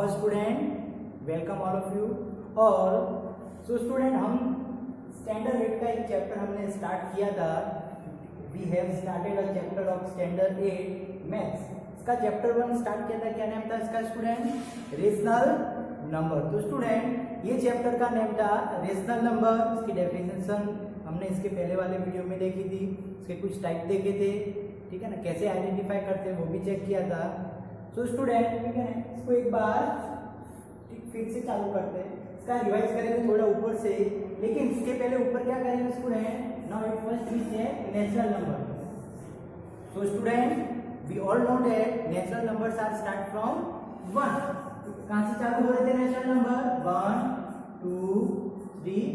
All student, welcome all of you. और student हम standard 8 का एक चैप्टर हमने स्टार्ट किया था। We have started a chapter of standard 8 maths. इसका चैप्टर 1 स्टार्ट किया था, क्या नाम था इसका स्टूडेंट? Rational number. तो स्टूडेंट ये चैप्टर का नेम था रेशनल नंबर। इसकी डेफिनेशन हमने इसके पहले वाले वीडियो में देखी थी, इसके कुछ टाइप देखे थे, ठीक है ना, कैसे आइडेंटिफाई करते हैं वो भी चेक किया था। तो स्टूडेंट ठीक है, इसको एक बार फिर से चालू करते हैं, इसका रिवाइज करेंगे थोड़ा ऊपर से, लेकिन इसके पहले ऊपर क्या करेंगे student? Now it first we check natural number. So student we all know that natural numbers are start from 1। कहां से चालू हो रहे थे नेचुरल नंबर? 1 2 3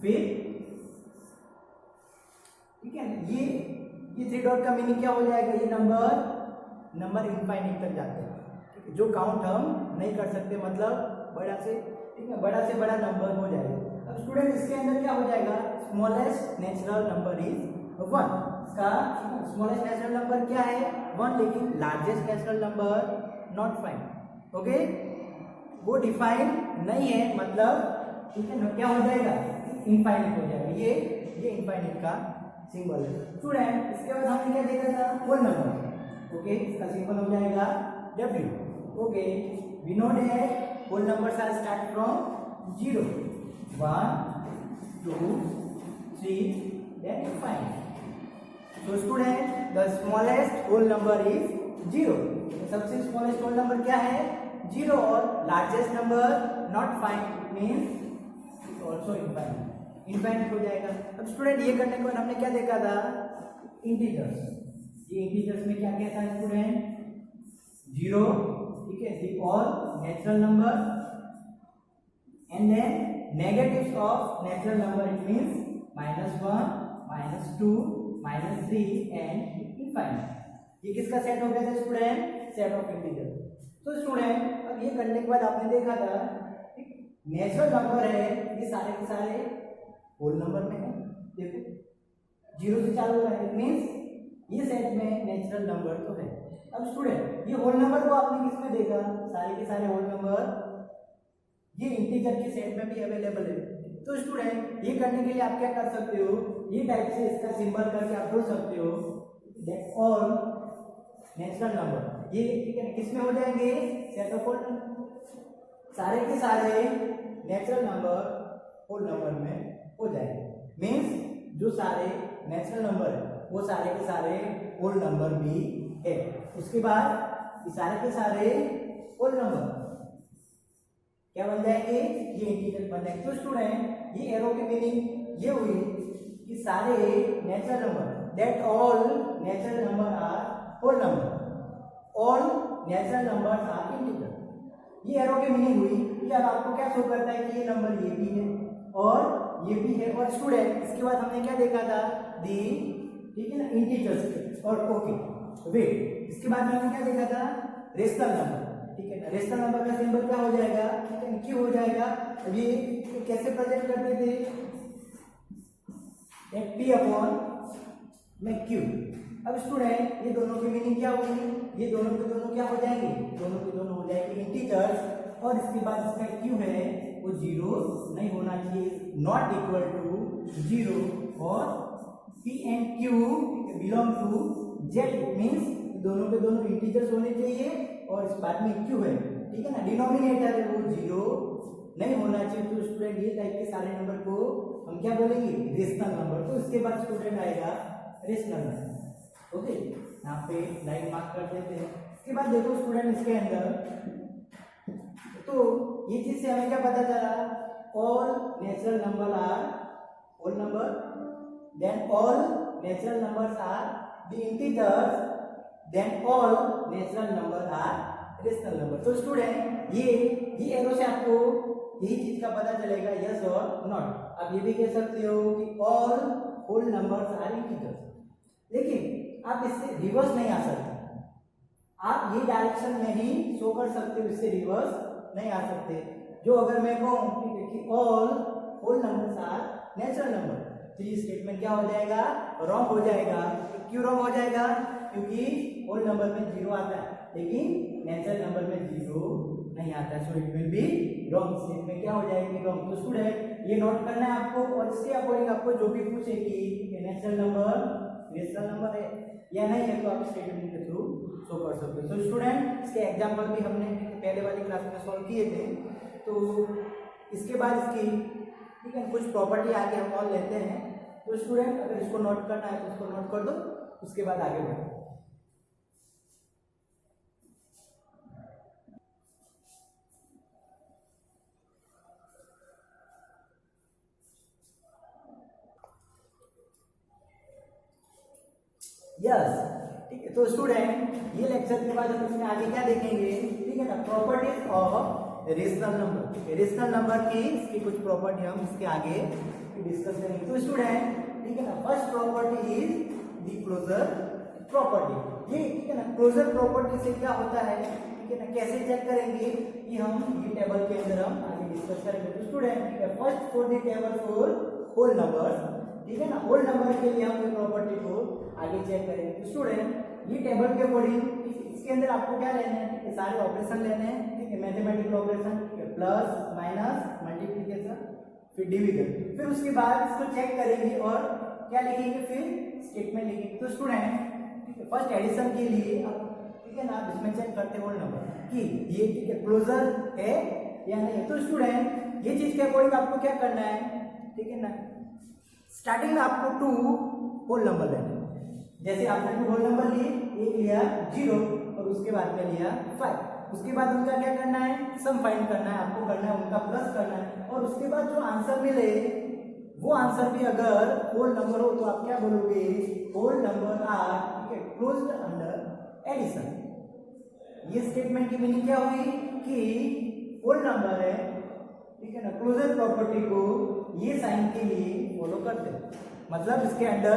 फिर, ठीक है। ये 3 डॉट का मीनिंग क्या हो जाएगा? ये नंबर इनफाइनाइट तक जाते हैं, ठीक है, जो काउंट हम नहीं कर सकते, मतलब बड़ा से, ठीक है, बड़ा से बड़ा नंबर हो जाएगा। अब स्टूडेंट इसके अंदर क्या हो जाएगा? Smallest natural number is 1। इसका स्मॉलेस्ट नेचुरल नंबर क्या है? 1, लेकिन largest natural number not find. Okay, वो डिफाइन नहीं है, मतलब ठीक है ना, क्या हो जाएगा? इनफाइनाइट हो जाएगा। ये इनफाइनाइट का सिंबल है स्टूडेंट। इसके बाद हमने क्या देखा था? Whole number. ओके, इसका सिंबल हो जाएगा W। Okay, we know that whole numbers are start from 0 1 2 3 then 5। so student the smallest whole number is 0। सबसे स्मॉलेस्ट होल नंबर क्या है? 0। और largest number not find means also infinite हो जाएगा। अब स्टूडेंट ये करने के बाद हमने क्या देखा था? इंटीजर्स। ये इंटीजर्स में क्या क्या था स्टूडेंट? 0, ठीक है, the all natural number and then negatives of natural number, it means -1 -2 -3 and infinite. ये किसका सेट हो गया था स्टूडेंट? Set of integer. तो स्टूडेंट अब ये करने के बाद आपने देखा था नेचुरल नंबर है, ये सारे के सारे होल नंबर में है। देखो 0 से चालू हो रहा है, मींस ये सेट में नेचुरल नंबर तो है। अब स्टूडेंट ये होल नंबर को आपने किस में देखा? सारे के सारे होल नंबर ये इंटीजर के सेट में भी अवेलेबल है। तो स्टूडेंट ये करने के लिए आप क्या कर सकते हो? ये टाइप से इसका सिंबल करके आप बोल सकते हो दैट ऑल नेचुरल नंबर, ये ठीक है, किस में हो जाएंगे? Set of whole number. सारे के सारे नेचुरल नंबर होल नंबर में हो जाएंगे, मींस जो सारे नेचुरल नंबर है वो सारे के सारे होल नंबर भी है। उसके बाद ये सारे के सारे होल नंबर क्या बन जाएंगे? ये इंटीजर बन जाएंगे। तो स्टूडेंट ये एरो की मीनिंग ये हुई कि सारे natural number, that all natural number are whole number, all natural numbers are integer. ये एरो की मीनिंग हुई कि अब आपको क्या शो करता है कि ये नंबर ये भी है और ये भी है। और स्टूडेंट इसके बाद हमने क्या देखा था? दी, ठीक है ना, इंटीजर्स। और ओके वेट, इसके बाद में हमने क्या देखा था? रेशनल नंबर, ठीक है ना। रेशनल नंबर का सिंबल क्या हो जाएगा? ठीक है, क्यू हो जाएगा। अब ये कैसे प्रेजेंट करते थे? एक P अपॉन में Q। अब स्टूडेंट ये दोनों की मीनिंग क्या होगी? ये दोनों के दोनों क्या हो जाएंगे? दोनों के दोनों हो जाएंगे इंटीजर्स। और इसके बाद इसका Q है वो 0 नहीं होना चाहिए, नॉट इक्वल टू 0। और P and Q belong to Z, means दोनों के दोनों इंटीजर्स होने चाहिए और इस बात में Q है, ठीक है ना, डिनोमिनेटर है वो 0 नहीं होना चाहिए। तो स्टूडेंट ये टाइप के सारे नंबर को हम क्या बोलेंगे? Rational number. तो इसके बाद स्टूडेंट आएगा रेशनल नंबर। ओके, यहाँ पे लाइन मार्क कर देते हैं। इसके बाद देखो स्टूडेंट इसके अंदर, तो ये चीज से हमें क्या पता चला? All natural number are whole number, then all natural numbers are the integers, then all natural number are rational number. तो स्टूडेंट ये एरो से आपको यही चीज का पता चलेगा, यस और नॉट। आप ये भी कह सकते हो कि all whole numbers are integers, लेकिन आप इससे रिवर्स नहीं आ सकते। आप ये डायरेक्शन में ही शो कर सकते हो, इससे रिवर्स नहीं आ सकते। जो अगर मैं कहूं कि all whole numbers are natural number, तो ये स्टेटमेंट क्या हो जाएगा? रॉन्ग हो जाएगा। क्यों रॉन्ग हो जाएगा? क्योंकि होल नंबर में 0 आता है, लेकिन नेचुरल नंबर में 0 नहीं आता है, so it will be wrong, statement क्या हो जाएगी रॉन्ग। तो स्टूडेंट ये नोट करना है आपको, और इसके अकॉर्डिंग आपको जो भी पूछे कि नेचुरल नंबर है या नहीं है, तो आप स्टेटमेंट के थ्रू शो कर सकते हो। तो स्टूडेंट इसके एग्जांपल भी हमने पहले वाली क्लास में सॉल्व किए थे, तो इसके बाद इसकी ठीक है कुछ प्रॉपर्टी आगे हम और लेते हैं। तो स्टूडेंट अगर इसको नोट करना है तो इसको नोट कर दो, उसके बाद आगे बढ़ो। यस ठीक है, तो स्टूडेंट ये लेक्चर के बाद हम इसमें आगे क्या देखेंगे, ठीक है ना, प्रॉपर्टीज ऑफ रेशनल नंबर। ठीक है, रेशनल नंबर की इसकी कुछ प्रॉपर्टी हम इसके आगे डिस्कस करेंगे। तो स्टूडेंट ठीक है ना, first property is the closure property. ये ठीक है ना, क्लोजर प्रॉपर्टी से क्या होता है, ठीक है ना, कैसे चेक करेंगे कि हम ये टेबल के अंदर हम आगे डिस्कस करेंगे। तो स्टूडेंट ठीक है, first for the table for whole numbers, ठीक है ना, होल नंबर के लिए हम ये प्रॉपर्टी को आगे चेक करेंगे। तो स्टूडेंट ये टेबल के अकॉर्डिंग इसके अंदर आपको क्या लेना है, ठीक है, सारे ऑपरेशन लेने हैं, ठीक है, मैथमेटिकल ऑपरेशन, ठीक है, प्लस माइनस मल्टीप्लिकेशन फिर डिवीजन, फिर उसके बाद इसको चेक करेंगे और क्या लिखेंगे, फिर स्टेटमेंट लिखेंगे। तो स्टूडेंट ठीक है, फर्स्ट एडिशन के लिए आप ठीक है ना, इसमें चेक करते हैं होल नंबर कि ये ठीक है क्लोजर है या नहीं। तो स्टूडेंट ये चीज के अकॉर्डिंग आपको क्या करना है, ठीक है ना, स्टार्टिंग में आपको 2 होल नंबर लेने, जैसे आपने 2 होल नंबर लिए, एक लिया 0 और उसके बाद में लिया 5, उसके बाद उनका क्या करना है, सम फाइंड करना है, आपको करना है उनका प्लस करना है, और उसके बाद जो आंसर मिले वो आंसर भी अगर होल नंबर हो तो आप क्या बोलोगे, होल नंबर आर ठीक है क्लोज्ड अंडर एडिशन। ये स्टेटमेंट की मीनिंग क्या हुई कि होल नंबर है, ठीक है ना, क्लोजर प्रॉपर्टी को ये साइन के लिए फॉलो करते हैं, मतलब इसके अंदर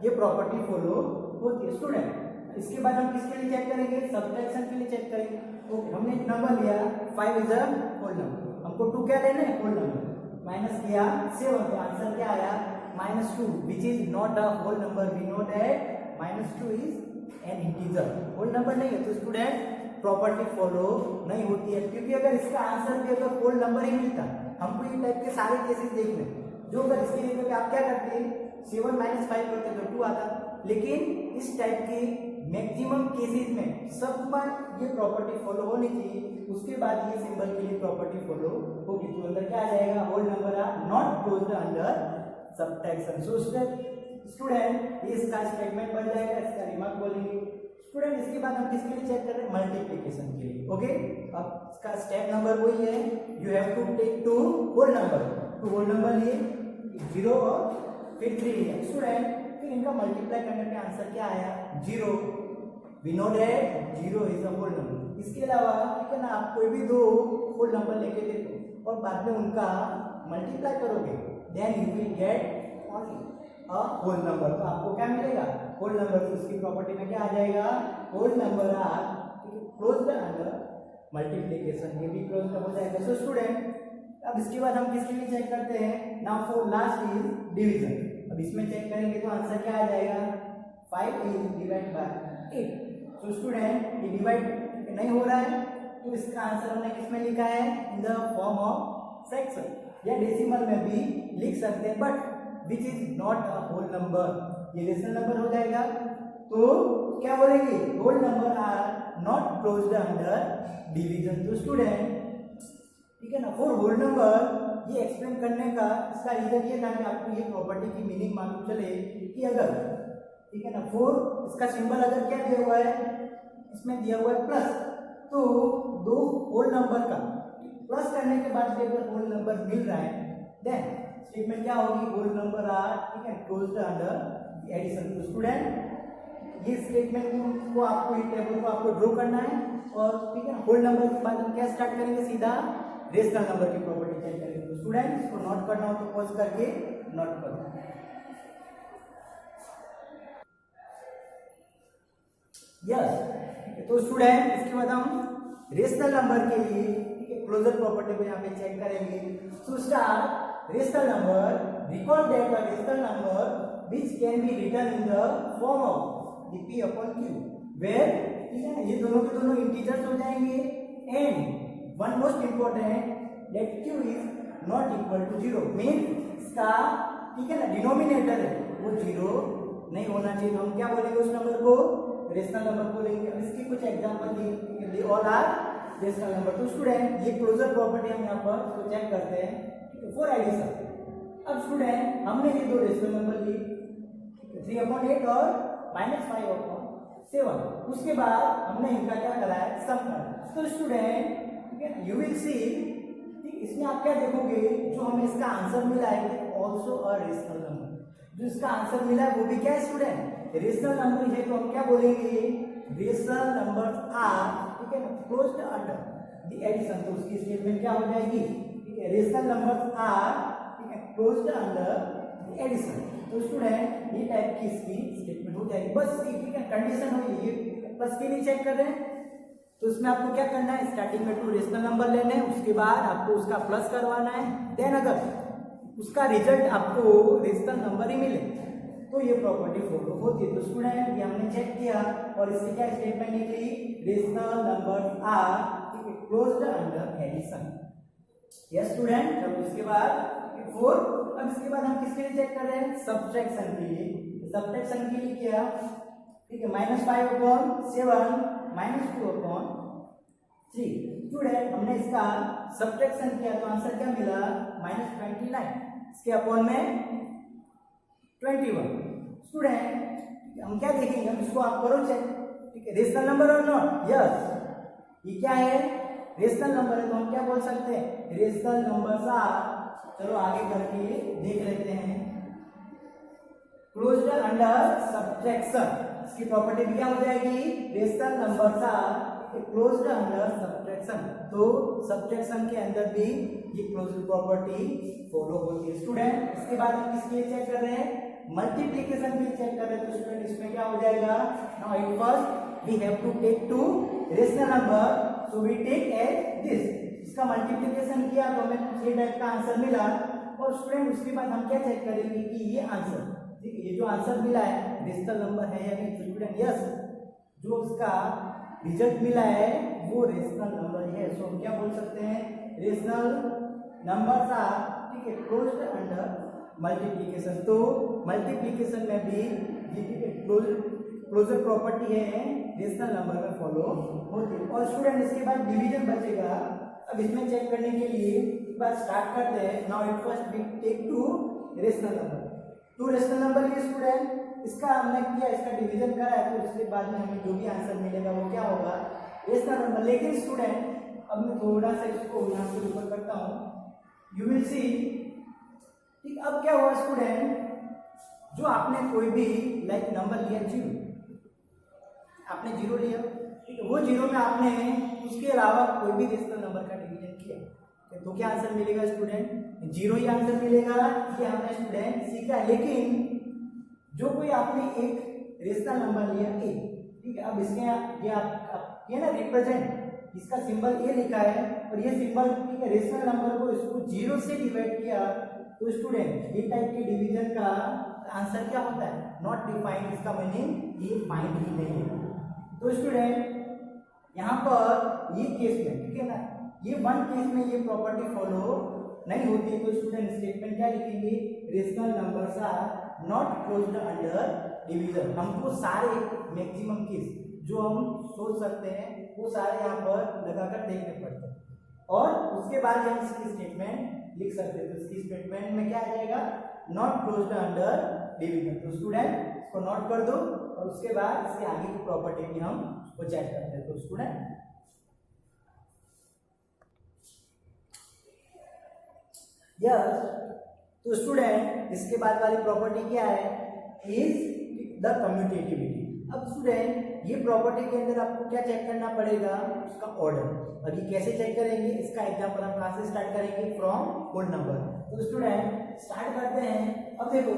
ये प्रॉपर्टी फॉलो होती है। स्टूडेंट इसके बाद हम किसके लिए चेक करेंगे, सब्ट्रैक्शन के लिए चेक करेंगे। ओके, हमने एक नंबर लिया 5 इज अ होल नंबर, हमको 2 क्या लेना है, होल नंबर, माइनस किया 7, तो आंसर क्या आया -2 which is not a whole number. We know that -2 is an integer, whole number नहीं है। तो स्टूडेंट प्रॉपर्टी फॉलो नहीं होती है, क्योंकि अगर इसका आंसर भी अगर होल नंबर ही मिलता, हमको ये टाइप के सारे केसेस देखने, जो अगर इसके लिए आप क्या करते हैं 7 - 5 करते तो 2 आता, लेकिन इस टाइप के मैक्सिमम केसेस में सब पर ये प्रॉपर्टी फॉलो होनी चाहिए, उसके बाद ये सिंबल के लिए प्रॉपर्टी फॉलो होगी। तो अंदर क्या आ जाएगा, whole number are not closed under subtraction. So student ये इसका स्टेटमेंट बन जाएगा, इसका रिमार्क बोलेंगे। स्टूडेंट इसके बाद हम किसके लिए चेक कर रहे हैं, मल्टीप्लिकेशन के लिए। ओके, अब इसका स्टेप नंबर वही है, you have to take 2 whole number, 2 whole number लिए 0 और फिर 3 लिया। स्टूडेंट फिर इनका मल्टीप्लाई करने पे आंसर क्या आया, 0। We know that 0 is a whole number. इसके अलावा ठीक है ना, आप कोई भी 2 होल नंबर लेके देखो और बाद में उनका मल्टीप्लाई करोगे, then you will get only a whole number. तो आपको क्या मिलेगा, होल नंबर। तो इसकी प्रॉपर्टी में क्या आ जाएगा, whole number are closed under multiplication, ये भी क्लोज्ड हो जाएगा। सो स्टूडेंट अब इसके बाद हम किसके लिए चेक करते हैं, now for last is division. अब इसमें चेक करेंगे तो आंसर क्या आ जाएगा, 5 is divide by 8। So student ये डिवाइड नहीं हो रहा है, तो इसका आंसर हमने किसमें लिखा है, in the form of fraction, या डेसिमल में भी लिख सकते हैं, but which is not a whole number, ये रेशनल नंबर हो जाएगा। तो क्या बोलेंगे, whole number are not closed under division. तो स्टूडेंट ठीक है ना, फॉर होल नंबर ये एक्सप्लेन करने का इसका रीजन ये था कि आपको ये प्रॉपर्टी की मीनिंग मालूम चले कि अगर ठीक है ना, फोर इसका सिंबल अगर क्या दिया हुआ है, इसमें दिया हुआ है प्लस, तो 2 होल नंबर का प्लस करने के बाद भी अगर होल नंबर मिल रहा है, देन स्टेटमेंट क्या होगी, होल नंबर आर ठीक है क्लोज्ड अंडर एडिशन। तो स्टूडेंट ये स्टेटमेंट को आपको, ये टेबल को आपको ड्रॉ करना है, और ठीक है होल नंबर के बाद हम क्या स्टार्ट करेंगे, सीधा रेशनल नंबर की प्रॉपर्टी चेक करेंगे। तो स्टूडेंट इसको नोट करना हो तो पॉज करके नोट करो। यस, तो स्टूडेंट इसके बाद हम रेशनल नंबर के लिए ठीक है क्लोजर प्रॉपर्टी को यहाँ पे चेक करेंगे। So start rational number, record that the rational number which can be written in the form of p/q, where ठीक है ये दोनों के दोनों इंटीजर्स हो जाएंगे, and one most important that q is not equal to 0 mean इसका ठीक है ना डिनोमिनेटर है वो 0 नहीं होना चाहिए। तो हम क्या बोलेंगे उस नंबर को रेशनल नंबर बोलेंगे। अब इसकी कुछ example they all are rational number. तो स्टूडेंट ये क्लोजर प्रॉपर्टी हम यहाँ पर तो चेक करते हैं फॉर एडिशन। अब स्टूडेंट हमने ये दो रेशनल नंबर ली 3/8 और -5/7। उसके बाद हमने इनका क्या करा है सम करा। तो स्टूडेंट ठीक है यू विल सी इसमें आप क्या देखोगे जो हमें इसका आंसर मिला है ऑल्सो अ रेशनल नंबर। जो इसका आंसर मिला है वो भी क्या है स्टूडेंट रेशनल नंबर है। तो हम क्या बोलेंगे रेशनल नंबर्स आर ठीक है ना क्लोज्ड अंडर द एडिशन। तो उसकी स्टेटमेंट क्या हो जाएगी ठीक है रेशनल नंबर्स आर ठीक है क्लोज्ड अंडर द एडिशन। तो स्टूडेंट ये टाइप की इसकी स्टेटमेंट हो जाएगी। बस ठीक है कंडीशन हुई ये बस के लिए चेक कर रहे हैं। तो इसमें आपको क्या करना है स्टार्टिंग में 2 रेशनल नंबर लेने हैं उसके बाद आपको उसका प्लस करवाना है। देन अगर उसका रिजल्ट आपको रेशनल नंबर ही मिले तो ये प्रॉपर्टी फॉलो होती है। तो स्टूडेंट ये हमने चेक किया और इससे क्या स्टेटमेंट निकली rational number are closed under addition. Yes student. चलो उसके बाद 4। अब इसके बाद हम किसके लिए चेक कर रहे हैं सब्ट्रैक्शन के लिए। सब्ट्रैक्शन के लिए क्या ठीक है -5/7 -2/3। स्टूडेंट हमने इसका सब्ट्रैक्शन किया तो आंसर क्या मिला -29 इसके अपॉन में 21। स्टूडेंट हम क्या देखेंगे हम इसको आप करो चेक ठीक है रेशनल नंबर और नॉट। यस ये क्या है रेशनल नंबर है। तो हम क्या बोल सकते हैं रेशनल नंबर्स आर चलो आगे करके देख लेते हैं क्लोज्ड अंडर सब्ट्रैक्शन। इसकी प्रॉपर्टी क्या हो जाएगी rational numbers are closed under subtraction. तो सब्ट्रैक्शन के अंदर भी ये क्लोज्ड प्रॉपर्टी फॉलो होती है। स्टूडेंट इसके बाद हम किसके लिए चेक कर रहे हैं मल्टीप्लिकेशन के लिए चेक कर रहे हैं। तो स्टूडेंट इसमें क्या हो जाएगा now at first we have to take 2 rational number so we take as this. इसका मल्टीप्लिकेशन किया तो हमें कुछ ये टाइप का आंसर मिला। और स्टूडेंट उसके बाद हम क्या चेक करेंगे कि ये आंसर ठीक है ये जो आंसर मिला है रेशनल नंबर है या नहीं। स्टूडेंट यस जो उसका रिजल्ट मिला है वो रेशनल नंबर है। सो हम क्या बोल सकते हैं रेशनल नंबर्स आर ठीक है क्लोज्ड अंडर मल्टीप्लिकेशन। तो मल्टीप्लिकेशन में भी ये ठीक है क्लोजर प्रॉपर्टी है रेशनल नंबर में फॉलो होती है। और स्टूडेंट इसके बाद डिवीजन बचेगा। अब इसमें चेक करने के लिए एक बार स्टार्ट करते हैं। Now at first we take 2 rational number 2 rational number लिए स्टूडेंट इसका हमने किया इसका डिवीजन करा है। तो इसके बाद में हमें जो भी आंसर मिलेगा वो क्या होगा रेशनल नंबर। लेकिन स्टूडेंट अब मैं थोड़ा सा इसको यहाँ से ऊपर करता हूँ यू विल सी ठीक। अब क्या हुआ स्टूडेंट जो आपने कोई भी लाइक नंबर लिया 0 आपने 0 लिया ठीक है वो 0 में आपने उसके अलावा कोई भी रेशनल नंबर का डिवीजन किया तो क्या आंसर मिलेगा स्टूडेंट 0 ही आंसर मिलेगा। ये हमने स्टूडेंट सीखा। लेकिन जो कोई आपने एक रेशनल नंबर लिया a ठीक है अब इसके ये ना रिप्रेजेंट इसका सिंबल a लिखा है और ये सिंबल ठीक है रेशनल नंबर को इसको 0 से डिवाइड किया। तो स्टूडेंट ये टाइप के डिवीजन का आंसर क्या होता है नॉट डिफाइंड। इसका मीनिंग ये फाइंड ही नहीं है। तो स्टूडेंट यहाँ पर ये केस में ठीक है ना ये वन केस में ये प्रॉपर्टी फॉलो नहीं होती है। तो स्टूडेंट स्टेटमेंट क्या लिखेंगे rational numbers are not closed under division. हमको सारे मैक्सिमम केस जो हम सोच सकते हैं वो सारे यहाँ पर लगाकर देखने पड़ते हैं और उसके बाद हम इसकी स्टेटमेंट लिख सकते हैं। तो इसकी स्टेटमेंट में क्या आ जाएगा नॉट क्लोज्ड अंडर डिवीजन। तो स्टूडेंट इसको नोट कर दो और उसके बाद इसके आगे की प्रॉपर्टी भी हम वो चेक करते हैं। तो स्टूडेंट तो स्टूडेंट इसके बाद वाली प्रॉपर्टी क्या है इज द कम्यूटेटिविटी। अब स्टूडेंट ये प्रॉपर्टी के अंदर आपको क्या चेक करना पड़ेगा उसका ऑर्डर। अब ये कैसे चेक करेंगे इसका एग्जांपल हम कहाँ से स्टार्ट करेंगे फ्रॉम होल नंबर। तो स्टूडेंट स्टार्ट करते हैं। अब देखो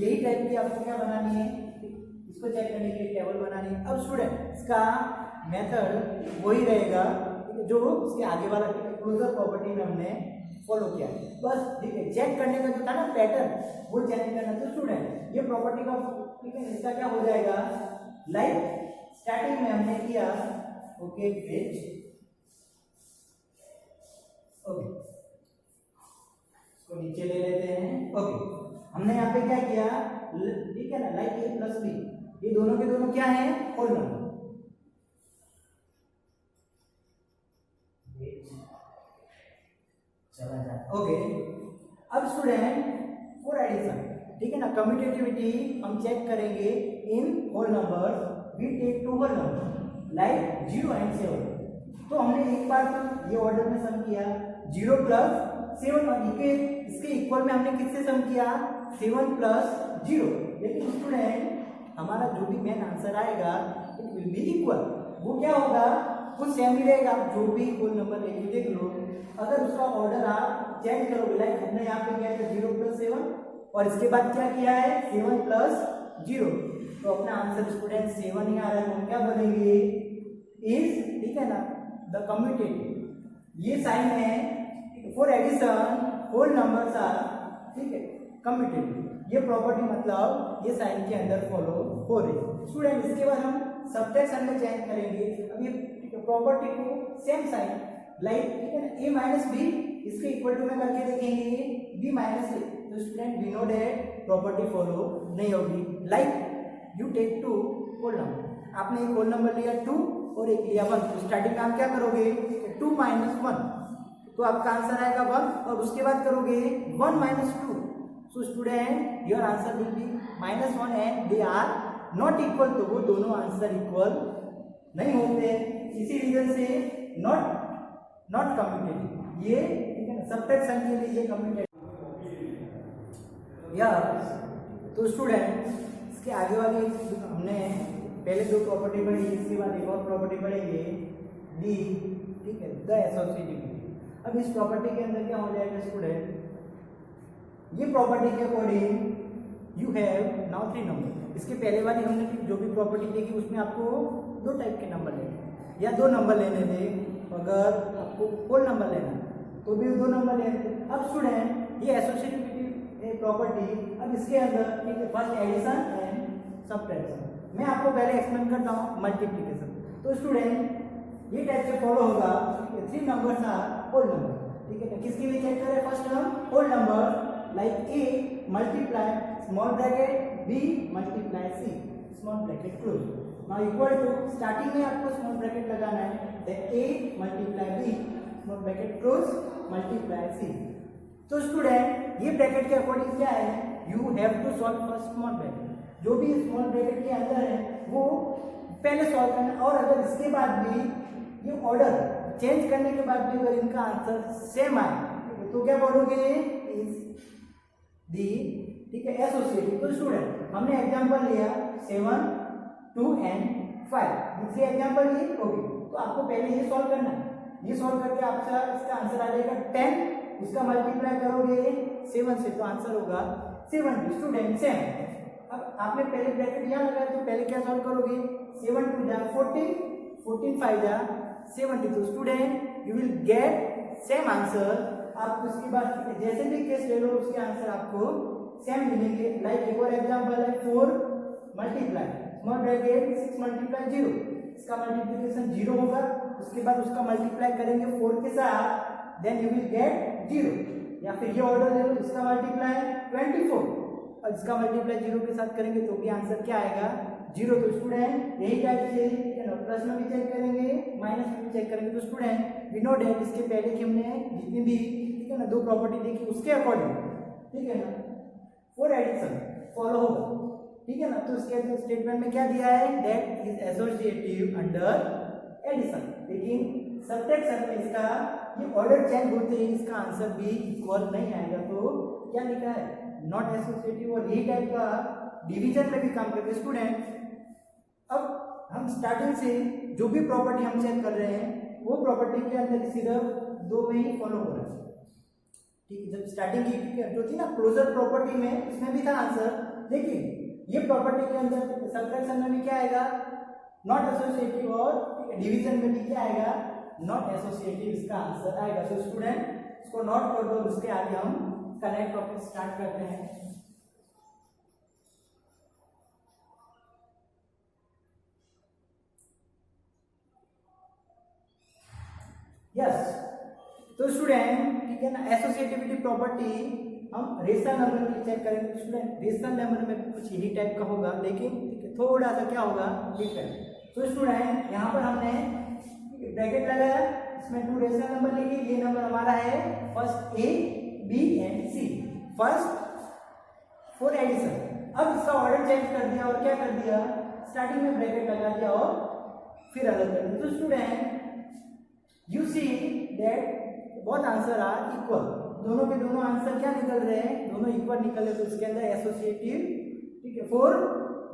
यही टाइप की आपको क्या बनानी है इसको चेक करने के लिए टेबल बनानी है। अब स्टूडेंट इसका मेथड वही रहेगा जो इसके आगे वाला क्लोजर प्रॉपर्टी में हमने फॉलो किया। बस ठीक है चेक करने का जो था ना पैटर्न वो चेक करना। तो स्टूडेंट ये प्रॉपर्टी का ठीक है इसका क्या हो जाएगा लाइक स्टार्टिंग में हमने किया ओके विच ओके, इसको नीचे ले लेते हैं। ओके, हमने यहाँ पे क्या किया, ठीक है ना, लाइक ए प्लस बी, ये दोनों के दोनों क्या है, होल नंबर। चला जाए। ओके, अब स्टूडेंट फॉर एडिशन, ठीक है ना, कम्यूटेटिविटी हम चेक करेंगे in whole number, we take two whole number like 0 and 7। तो हमने एक बार तो ये ऑर्डर में सम किया 0 प्लस 7 और इसके इक्वल में हमने किससे सम किया, 7 प्लस 0। लेकिन स्टूडेंट हमारा जो भी मेन आंसर आएगा इट विल बी इक्वल, वो क्या होगा, वो सेम ही रहेगा। जो भी होल नंबर लेके देख लो, अगर उसका ऑर्डर आप चेंज करोगे, लाइक हमने यहाँ पे किया है 0 प्लस 7 और इसके बाद क्या किया है 7 प्लस 0, तो अपना आंसर स्टूडेंट 7 ही आ रहा है। हम क्या बोलेंगे, इज, ठीक है ना, द कम्यूटेटिव। ये साइन है for addition whole numbers are, ठीक है, कम्यूटेटिव। ये प्रॉपर्टी मतलब ये साइन के अंदर फॉलो हो रही है स्टूडेंट। इसके बाद हम सब्ट्रैक्शन में चेंज करेंगे। अब ये प्रॉपर्टी को सेम साइन लाइक, ठीक है ना, a माइनस बी, इसके इक्वल टू में करके देखेंगे b माइनस ए। तो student we know that property follow नहीं होगी। Like you take two whole number, आपने एक होल नंबर लिया 2 और एक लिया 1, तो स्टार्टिंग में आप क्या करोगे 2 माइनस 1, तो आपका आंसर आएगा 1, और उसके बाद करोगे 1 minus 2। So student your answer will be -1 and they are not equal, तो वो दोनों आंसर इक्वल नहीं होते। इसी रीजन से नॉट कम्यूटेटिव, ये ठीक है ना, सब्ट्रैक्शन के लिए ये कम्यूटेटिव या। तो स्टूडेंट इसके आगे वाली हमने पहले दो प्रॉपर्टी पढ़ी, इसके बाद एक और प्रॉपर्टी पढ़ेंगे डी, ठीक है, द एसोसिएटिविटी। अब इस प्रॉपर्टी के अंदर क्या हो जाएगा स्टूडेंट, ये प्रॉपर्टी के according you have now 3 number. इसके पहले वाली हमने जो भी प्रॉपर्टी देखी उसमें आपको 2 टाइप के नंबर लेने या 2 नंबर लेने थे, अगर आपको होल नंबर लेना तो भी 2 नंबर लेने थे। अब स्टूडेंट ये एसोसिएटिविटी प्रॉपर्टी, अब इसके अंदर ठीक है, फर्स्ट एडिशन एंड सब्ट्रैक्शन। मैं आपको पहले एक्सप्लेन करता हूँ मल्टीप्लिकेशन। तो स्टूडेंट ये टाइप से फॉलो होगा, 3 नंबर्स आर होल नंबर, ठीक है। किसके लिए चेक करें, फर्स्ट हम whole number like a multiply small bracket b multiply c small bracket close. Now equal to, starting में आपको स्मॉल ब्रैकेट लगाना है, then a multiply b small bracket close multiply c। तो स्टूडेंट ये bracket के according क्या है, you have to solve first small bracket, जो भी स्मॉल ब्रैकेट के अंदर है वो पहले सॉल्व करना। और अगर इसके बाद भी ये ऑर्डर चेंज करने के बाद भी अगर इनका आंसर सेम आए तो क्या बोलोगे, इज दी, ठीक है, एसोसिएटिव। तो स्टूडेंट हमने एग्जांपल लिया 7, 2 एंड 5, दूसरे एग्जांपल लिए। ओके, तो आपको पहले ये सॉल्व करना है, ये सॉल्व करके आपका इसका आंसर आ जाएगा 10, उसका मल्टीप्लाई करोगे 7 से तो आंसर होगा 70। स्टूडेंट सेम, अब आपने पहले ब्रैकेट यहाँ लगाया तो पहले क्या सॉल्व करोगे, 7 2 जा 14, 14 5 जा 70। तो student you will get same answer. आप उसके बाद जैसे भी केस ले लो उसके आंसर आपको सेम मिलेंगे। लाइक एक और एग्जांपल है 4 मल्टीप्लाई स्मॉल ब्रैकेट 6 मल्टीप्लाई 0, इसका मल्टीप्लिकेशन 0 होगा, उसके बाद उसका मल्टीप्लाई करेंगे 4 के साथ, देन यू विल गेट 0। या फिर ये ऑर्डर ले लो, इसका मल्टीप्लाई 24 और इसका मल्टीप्लाई 0 के साथ करेंगे तो भी आंसर क्या आएगा 0। तो स्टूडेंट यही टाइप से प्लस में भी चेक करेंगे, माइनस में भी चेक करेंगे। तो स्टूडेंट वी नो डेट इसके पहले की हमने जितनी भी, ठीक है ना, 2 प्रॉपर्टी देखी उसके अकॉर्डिंग, ठीक है ना, फॉर एडिशन फॉलो होगा, ठीक है ना। तो इसके स्टेटमेंट में क्या दिया है, that is associative under addition. लेकिन सब्ट्रैक्शन में इसका ये ऑर्डर चेंज होते ही इसका आंसर भी इक्वल नहीं आएगा, तो क्या लिखा है, नॉट एसोसिएटिव। और यही टाइप का डिवीजन में भी काम करते हैं स्टूडेंट। अब हम स्टार्टिंग से जो भी प्रॉपर्टी हम चेक कर रहे हैं वो प्रॉपर्टी के अंदर सिर्फ 2 में ही फॉलो हो रहा है, ठीक है। जब स्टार्टिंग की, ठीक है, जो थी ना क्लोजर प्रॉपर्टी में, इसमें भी था आंसर, लेकिन ये प्रॉपर्टी के अंदर सब्ट्रैक्शन में भी क्या आएगा, नॉट एसोसिएटिव, और डिवीजन में भी क्या आएगा, नॉट एसोसिएटिव इसका आंसर आएगा। तो स्टूडेंट इसको नोट कर दो, उसके आगे हम कनेक्ट टॉपिक स्टार्ट करते हैं। यस, तो तो स्टूडेंट ठीक है ना, एसोसिएटिविटी प्रॉपर्टी हम रेशनल नंबर में चेक करेंगे। स्टूडेंट रेशनल नंबर में कुछ यही टाइप का होगा, लेकिन ठीक है थोड़ा सा क्या होगा डिफरेंट। तो स्टूडेंट यहाँ पर हमने ब्रैकेट लगाया, इसमें 2 रेशनल नंबर लिखे, ये नंबर हमारा है first A B and C, first for addition. अब इसका ऑर्डर चेंज कर दिया और क्या कर दिया, स्टार्टिंग में ब्रैकेट लगा दिया और फिर अलग कर दिया। तो student you see that both answer are equal, दोनों के दोनों आंसर क्या निकल रहे हैं, दोनों इक्वल निकल रहे। तो इसके अंदर एसोसिएटिव ठीक है for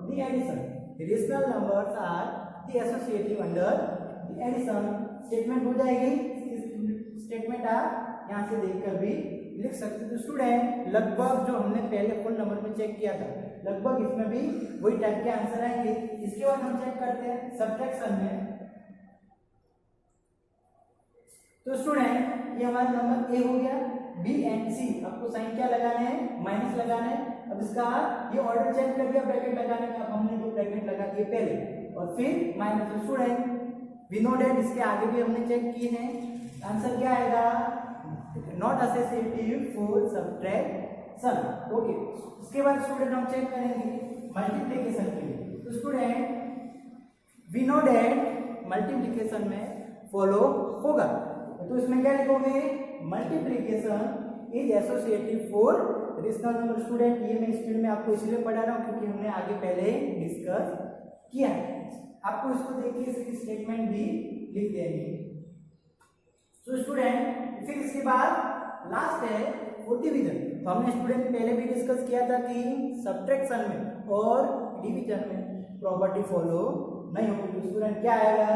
the addition, rational numbers are the associative under the addition. Statement हो जाएगी, स्टेटमेंट आप यहाँ से देखकर भी लिख सकते। तो स्टूडेंट लगभग जो हमने पहले फुल नंबर में चेक किया था, लगभग इसमें भी वही टाइप के आंसर आएंगे। इसके बाद हम चेक करते हैं सब्ट्रैक्शन में। तो स्टूडेंट ये हमारा नंबर ए हो गया, बी एंड सी आपको साइन क्या लगाना है, माइनस लगाना है। अब इसका ये ऑर्डर चेंज कर दिया ब्रैकेट लगाने का, अब हमने 2 ब्रैकेट लगा दिए पहले और फिर माइनस। तो स्टूडेंट वी नो दैट इसके आगे भी हमने चेक किए हैं, आंसर क्या आएगा, not associative for subtraction. Okay, इसके बाद स्टूडेंट हम चेक करेंगे मल्टीप्लिकेशन के लिए। तो student we know that multiplication में फॉलो होगा, तो इसमें क्या लिखोगे, multiplication is associative for rational number. Student ये मैं स्पीड में आपको इसलिए पढ़ा रहा हूँ क्योंकि हमने आगे पहले डिस्कस किया है। आपको इसको देखिए इसकी स्टेटमेंट भी लिख देंगे। तो स्टूडेंट फिर इसके बाद लास्ट है वो डिवीजन। तो हमने स्टूडेंट पहले भी डिस्कस किया था कि सब्ट्रैक्शन में और डिवीजन में प्रॉपर्टी फॉलो नहीं होगी। तो स्टूडेंट क्या आएगा,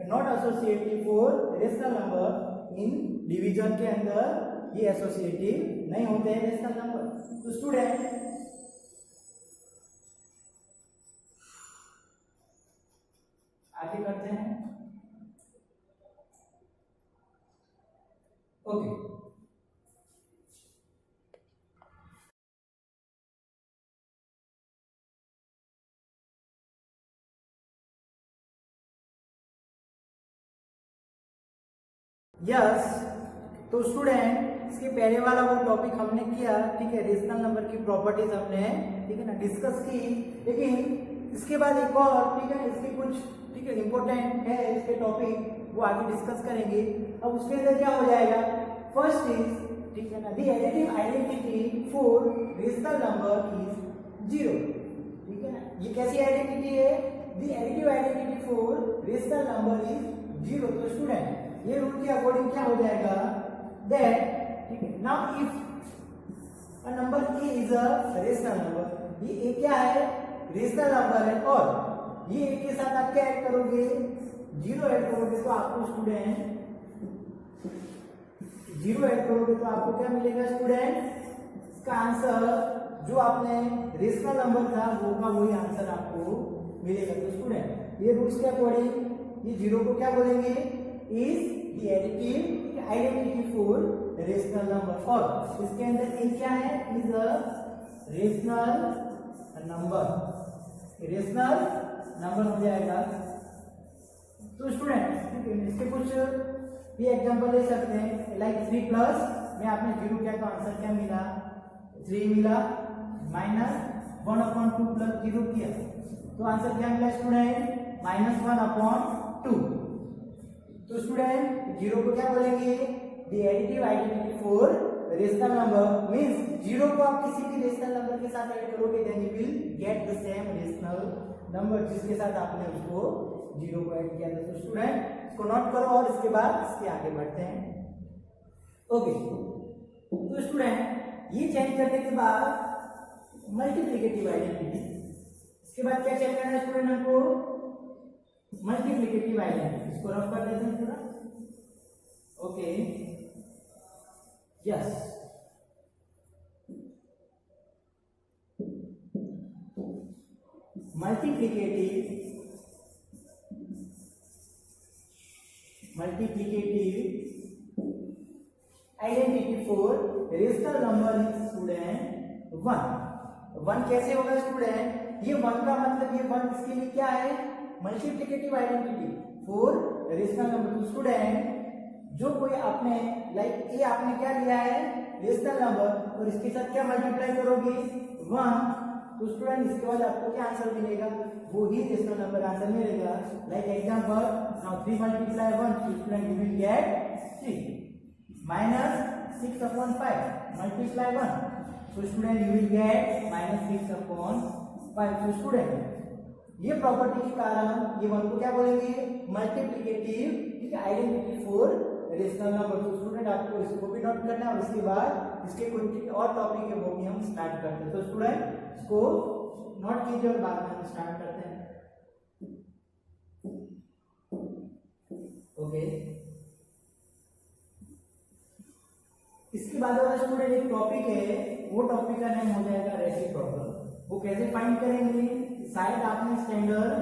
not associative for rational number, in division के अंदर ये एसोसिएटिव नहीं होते हैं रेशनल नंबर। तो स्टूडेंट आगे करते हैं। Okay, yes. तो स्टूडेंट इसके पहले वाला वो टॉपिक हमने किया, ठीक है, रेशनल नंबर की प्रॉपर्टीज हमने ठीक है ना डिस्कस की, लेकिन इसके बाद एक और ठीक है इसके कुछ ठीक है इंपॉर्टेंट है इसके टॉपिक, वो आगे डिस्कस करेंगे। अब उसके अंदर क्या हो जाएगा, फर्स्ट इज ठीक है ना the additive identity for rational number is 0, ठीक है ना। ये कैसी आइडेंटिटी है, the additive identity for rational number is 0। तो स्टूडेंट ये रूल के अकॉर्डिंग क्या हो जाएगा, दैट ठीक है now if a number A is a rational number, ये ए क्या है, रेशनल नंबर है, और ये ए के साथ आप क्या ऐड करोगे, 0 ऐड करोगे। तो आपको स्टूडेंट 0 ऐड करोगे तो आपको क्या मिलेगा स्टूडेंट, इसका आंसर जो आपने रेशनल नंबर था वो का वही आंसर आपको मिलेगा। तो स्टूडेंट ये रूल्स के अकॉर्डिंग ये 0 को क्या बोलेंगे, is the additive identity for rational number, और इसके अंदर ए क्या है, is a rational number, rational number हो जाएगा। तो स्टूडेंट इसके कुछ भी एग्जांपल ले सकते हैं, लाइक 3 प्लस में आपने 0 किया तो आंसर क्या मिला, 3 मिला, माइनस 1/2 प्लस 0 किया तो आंसर क्या मिला स्टूडेंट, -1/2। तो स्टूडेंट 0 को क्या बोलेंगे, the additive identity for rational number, means 0 को आप किसी भी रेशनल नंबर के साथ ऐड करोगे then you will get the same rational number जिसके साथ आपने उसको 0 को ऐड किया था। तो स्टूडेंट इसको नोट करो और इसके बाद इसके आगे बढ़ते हैं। ओके, तो स्टूडेंट ये चेंज करने के बाद मल्टीप्लिकेटिव आइडेंटिटी, इसके बाद क्या चेक करना है स्टूडेंट हमको, मल्टीप्लिकेटिव आइडेंटिटी। इसको रफ कर देते हैं पूरा। Okay, yes, multiplicative identity for rational number is student 1 कैसे होगा स्टूडेंट, ये 1 का मतलब ये 1 इसके लिए क्या है, multiplicative identity for rational number. तो स्टूडेंट जो कोई आपने लाइक ए आपने क्या लिया है रेशनल नंबर और इसके साथ क्या मल्टीप्लाई करोगे 1, तो स्टूडेंट इसके बाद आपको क्या आंसर मिलेगा, वो ही रेशनल नंबर आंसर मिलेगा। लाइक एग्जांपल नाउ 3 मल्टीप्लाई 1, तो student you will gate 3 minus 6/5 multiply 1, तो स्टूडेंट यू विल गेट -6/5। तो स्टूडेंट ये प्रॉपर्टी के कारण ये वन को क्या बोलेंगे मल्टीप्लिकेटिव, ठीक है, आइडेंटिटी फॉर रेशनल नंबर। तो स्टूडेंट आपको इसको भी नोट करना है और उसके बाद इसके कुछ और टॉपिक है वो भी हम स्टार्ट करते हैं। तो स्टूडेंट इसको नोट कीजिए और बाद में हम स्टार्ट करते हैं। ओके, इसके बाद वाला स्टूडेंट एक टॉपिक है, वो टॉपिक का नाम हो जाएगा रेसिप्रोकल। वो कैसे फाइंड करेंगे, शायद आपने स्टैंडर्ड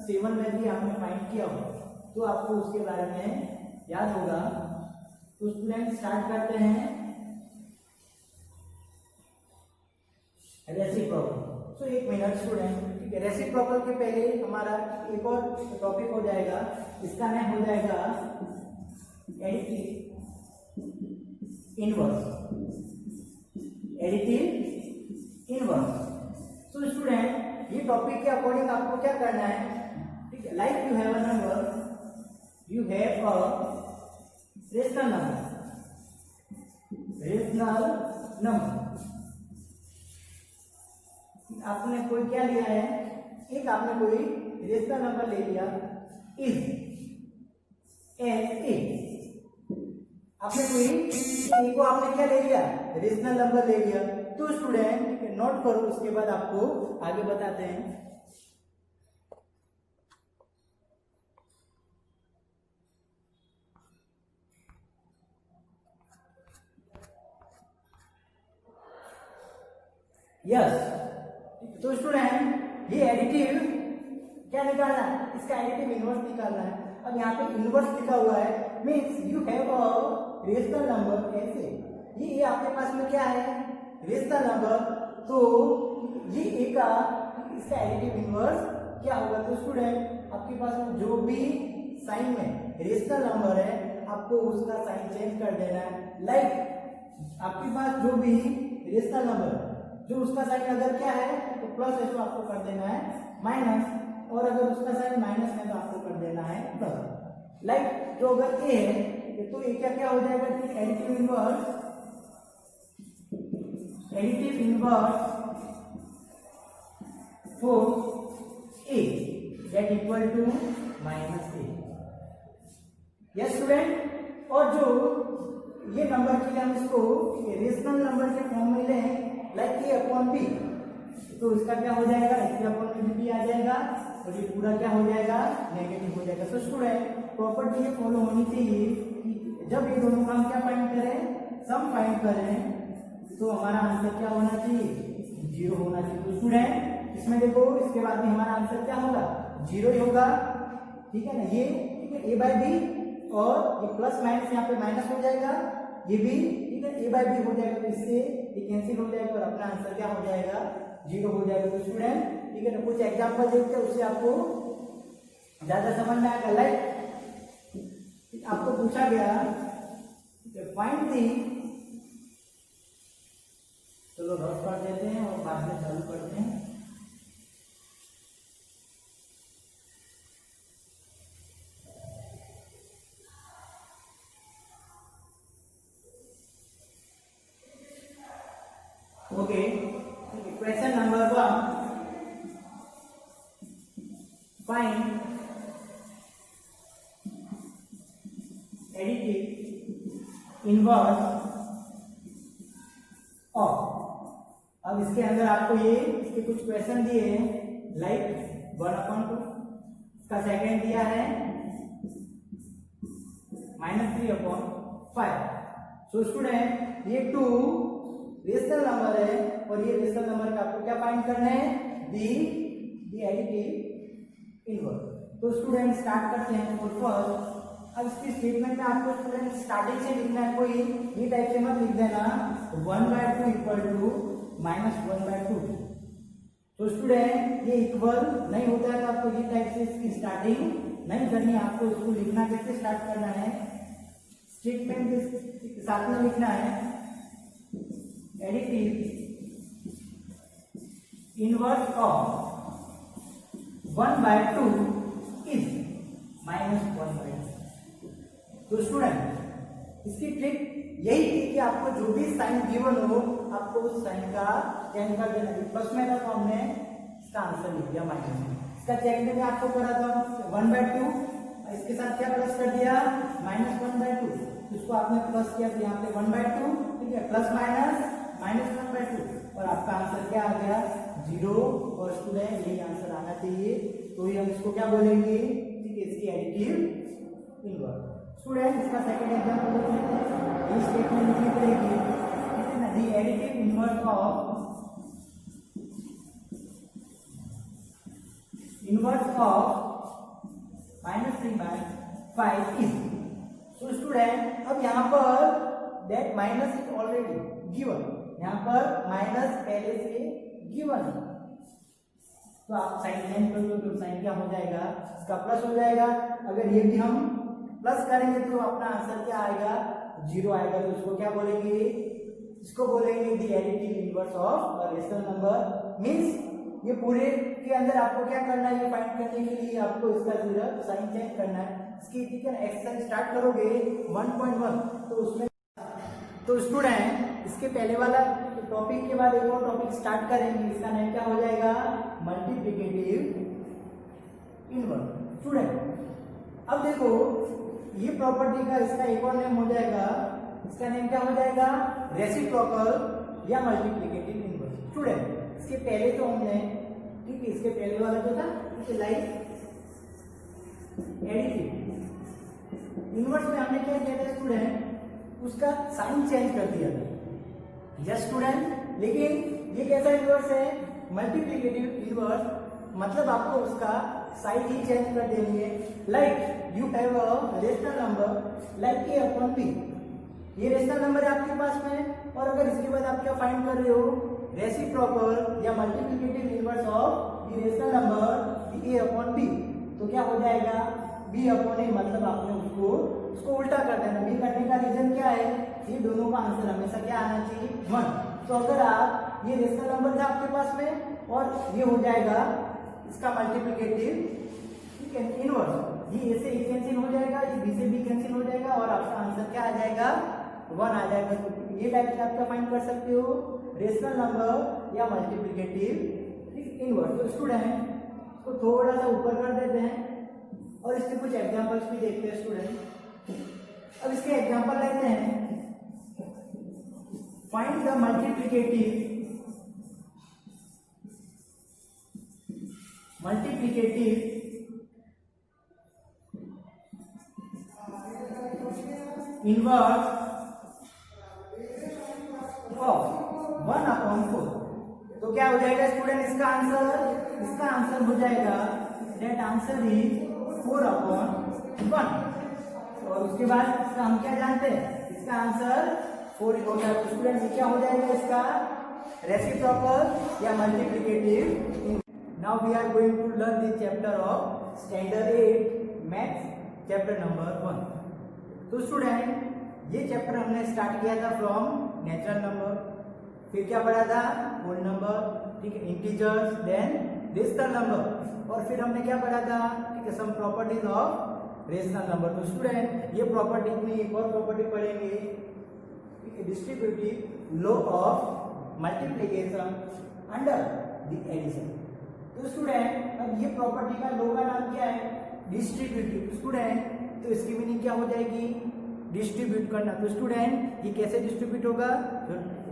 7 में भी आपने फाइंड किया हो तो आपको उसके बारे में याद होगा। तो स्टूडेंट स्टार्ट करते हैं रेसिप्रोकल। तो 1 मिनट स्टूडेंट, ठीक है, रेसिप्रोकल के पहले हमारा एक और टॉपिक हो जाएगा, इसका नाम हो जाएगा एडिटिव इनवर्स। Additive inverse. तो स्टूडेंट ये टॉपिक के अकॉर्डिंग आपको क्या करना है, ठीक है, like you have a number, you have a rational number। आपने कोई क्या लिया है, एक आपने कोई रेशनल नंबर ले लिया इज एन ए, आपने कोई ए को आपने क्या ले लिया रेशनल नंबर ले लिया। तो स्टूडेंट नोट करो, उसके बाद आपको आगे बताते हैं। यस, तो स्टूडेंट ये एडिटिव क्या निकालना है, इसका एडिटिव इनवर्स निकालना है। अब यहाँ पे इनवर्स लिखा हुआ है, means you have a rational number ऐसे, ये आपके पास में क्या है रेशनल नंबर, तो ये ए का इसका एडिटिव इनवर्स क्या होगा। तो स्टूडेंट आपके पास में जो भी साइन में रेशनल नंबर है आपको उसका साइन चेंज कर देना है। लाइक आपके पास जो भी रेशनल नंबर जो उसका साइन अगर क्या है तो प्लस है तो आपको कर देना है माइनस, और अगर उसका साइन माइनस है तो आपको कर देना है प्लस। लाइक जो अगर ए है तो ए क्या हो जाएगा, additive inverse for A that equal to -a। Yes student, और जो ये नंबर के लिए हम इसको रेशनल नंबर के फॉर्म में लें लाइक ए अपॉन बी, तो इसका क्या हो जाएगा ए अपॉन बी आ जाएगा और ये पूरा क्या हो जाएगा नेगेटिव हो जाएगा। तो स्टूडेंट प्रॉपर्टी ये फॉलो होनी चाहिए कि जब ये दोनों का हम क्या फाइंड करें सम फाइंड करें तो हमारा आंसर क्या होना चाहिए 0 होना चाहिए। तो स्टूडेंट इसमें देखो इसके बाद में हमारा आंसर क्या होगा 0 ही होगा, ठीक है ना, ये ठीक है ए बाई बी, और ये प्लस माइनस यहाँ पे माइनस हो जाएगा, ये भी ठीक है ए बाई बी हो जाएगा, तो इससे ये कैंसिल हो जाएगा और अपना आंसर क्या हो जाएगा 0 हो जाएगा। तो स्टूडेंट ठीक है ना, कुछ एग्जांपल देखते हैं उससे आपको ज्यादा समझ में आएगा। लाइक आपको पूछा गया फाइंड दी, चलो नोट कर देते हैं और बाद में चालू करते हैं। Okay, question number 1, find additive inverse of. अब इसके अंदर आपको ये इसके कुछ क्वेश्चन दिए हैं लाइक 1/2, इसका सेकंड दिया है -3/5। सो स्टूडेंट ये 2 रेशनल नंबर है और ये रेशनल नंबर का आपको क्या फाइंड करना है दी एडिटिव इनवर्स। तो स्टूडेंट स्टार्ट करते हैं। तो फर्स्ट अब इसकी स्टेटमेंट में आपको स्टूडेंट स्टार्टिंग से लिखना है, कोई ये टाइप से मत लिख देना 1/2 इक्वल टू -1/2। तो स्टूडेंट ये इक्वल नहीं होता है तो आपको ये टाइप से इसकी स्टार्टिंग नहीं करनी है, आपको इसको लिखना कैसे स्टार्ट करना है स्टेटमेंट के साथ में लिखना है एडिटिव इनवर्स ऑफ 1/2 इज -1/2। तो स्टूडेंट इसकी ट्रिक यही थी कि आपको जो भी साइन गिवन हो आपको उस साइन का चेंज कर देना। प्लस में था तो हमने इसका आंसर लिख दिया माइनस में। इसका चेक मैंने आपको करा था 1/2, इसके साथ क्या प्लस कर दिया -1/2, इसको आपने प्लस किया तो यहाँ पे 1/2, ठीक है, प्लस माइनस -1/2 और आपका आंसर क्या आ गया 0। और स्टूडेंट यही आंसर आना चाहिए, तो ये हम इसको क्या बोलेंगे, ठीक है, इसकी एडिटिव इनवर्स। स्टूडेंट इसका सेकंड एग्जांपल देख लेते हैं। ये स्टेटमेंट लिख लेंगे, ठीक है ना, the additive inverse of -3/5 is. So student अब यहाँ पर that minus is already given, यहाँ पर माइनस पहले से गिवन है, तो आप साइन चेंज कर दो तो साइन क्या हो जाएगा, इसका प्लस हो जाएगा। अगर ये भी हम प्लस करेंगे तो अपना आंसर क्या आएगा 0 आएगा। तो इसको क्या बोलेंगे, इसको बोलेंगे the additive inverse of a rational number. Means ये पूरे के अंदर आपको क्या करना है, ये फाइंड करने के लिए आपको इसका सिर्फ साइन चेंज करना है। इसकी ठीक है एक्सरसाइज स्टार्ट करोगे 1.1 तो उसमें, तो स्टूडेंट इसके पहले वाला टॉपिक के बाद एक और टॉपिक स्टार्ट करेंगे, इसका नेम क्या हो जाएगा मल्टीप्लिकेटिव इनवर्स। स्टूडेंट अब देखो ये प्रॉपर्टी का इसका एक और नेम हो जाएगा, इसका नेम क्या हो जाएगा रेसिप्रोकल या मल्टीप्लिकेटिव इनवर्स। स्टूडेंट इसके पहले तो हमने, ठीक है, इसके पहले वाला जो था लाइक एडिटिव इनवर्स में हमने क्या किया था स्टूडेंट, उसका साइन चेंज कर दिया था। यस स्टूडेंट, लेकिन ये कैसा इनवर्स है मल्टीप्लिकेटिव इनवर्स, मतलब आपको उसका साइन ही चेंज कर देनी है। Like you have a rational number like a upon b, ये रेशनल नंबर है आपके पास में, और अगर इसके बाद आप क्या फाइंड कर रहे हो रेसिप्रोकल या multiplicative inverse of the rational number a upon b, तो क्या हो जाएगा b अपॉन a, मतलब आपने उसको उल्टा कर देना। b करने का रीजन क्या है, ये दोनों का आंसर हमेशा क्या आना चाहिए 1। तो अगर आप ये रेशनल नंबर था आपके पास में और ये हो जाएगा इसका मल्टीप्लिकेटिव, ठीक है, इनवर्स, ये a से a कैंसिल हो जाएगा, ये b से b कैंसिल हो जाएगा और आपका आंसर क्या आ जाएगा 1 आ जाएगा। तो ये टाइप से आप क्या फाइंड कर सकते हो रेशनल नंबर या मल्टीप्लिकेटिव इनवर्स। तो स्टूडेंट इसको थोड़ा सा ऊपर कर देते हैं और इसके कुछ एग्जांपल्स भी देखते हैं स्टूडेंट। अब इसके एग्जांपल लेते हैं, find the multiplicative inverse of 1/4। तो क्या हो जाएगा स्टूडेंट इसका आंसर हो जाएगा दैट आंसर इज 4/1। और उसके बाद इसका हम क्या जानते हैं, इसका आंसर 4 होता है। तो स्टूडेंट ये क्या हो जाएगा इसका रेसिप्रोकल या multiplicative. Now we are going to learn this chapter of standard 8 maths chapter number 1। तो स्टूडेंट ये चैप्टर हमने स्टार्ट किया था फ्रॉम नेचुरल नंबर, फिर क्या पढ़ा था होल नंबर, ठीक है, इंटीजर्स, देन रेशनल नंबर, और फिर हमने क्या पढ़ा था, ठीक है, some properties of rational number. तो स्टूडेंट ये प्रॉपर्टी में एक और प्रॉपर्टी पढ़ेंगे, ठीक है, distributive law of multiplication under the addition. तो स्टूडेंट अब ये प्रॉपर्टी का लॉ का नाम क्या है डिस्ट्रीब्यूटिव। स्टूडेंट तो इसकी मीनिंग क्या हो जाएगी डिस्ट्रीब्यूट करना। तो स्टूडेंट ये कैसे डिस्ट्रीब्यूट होगा,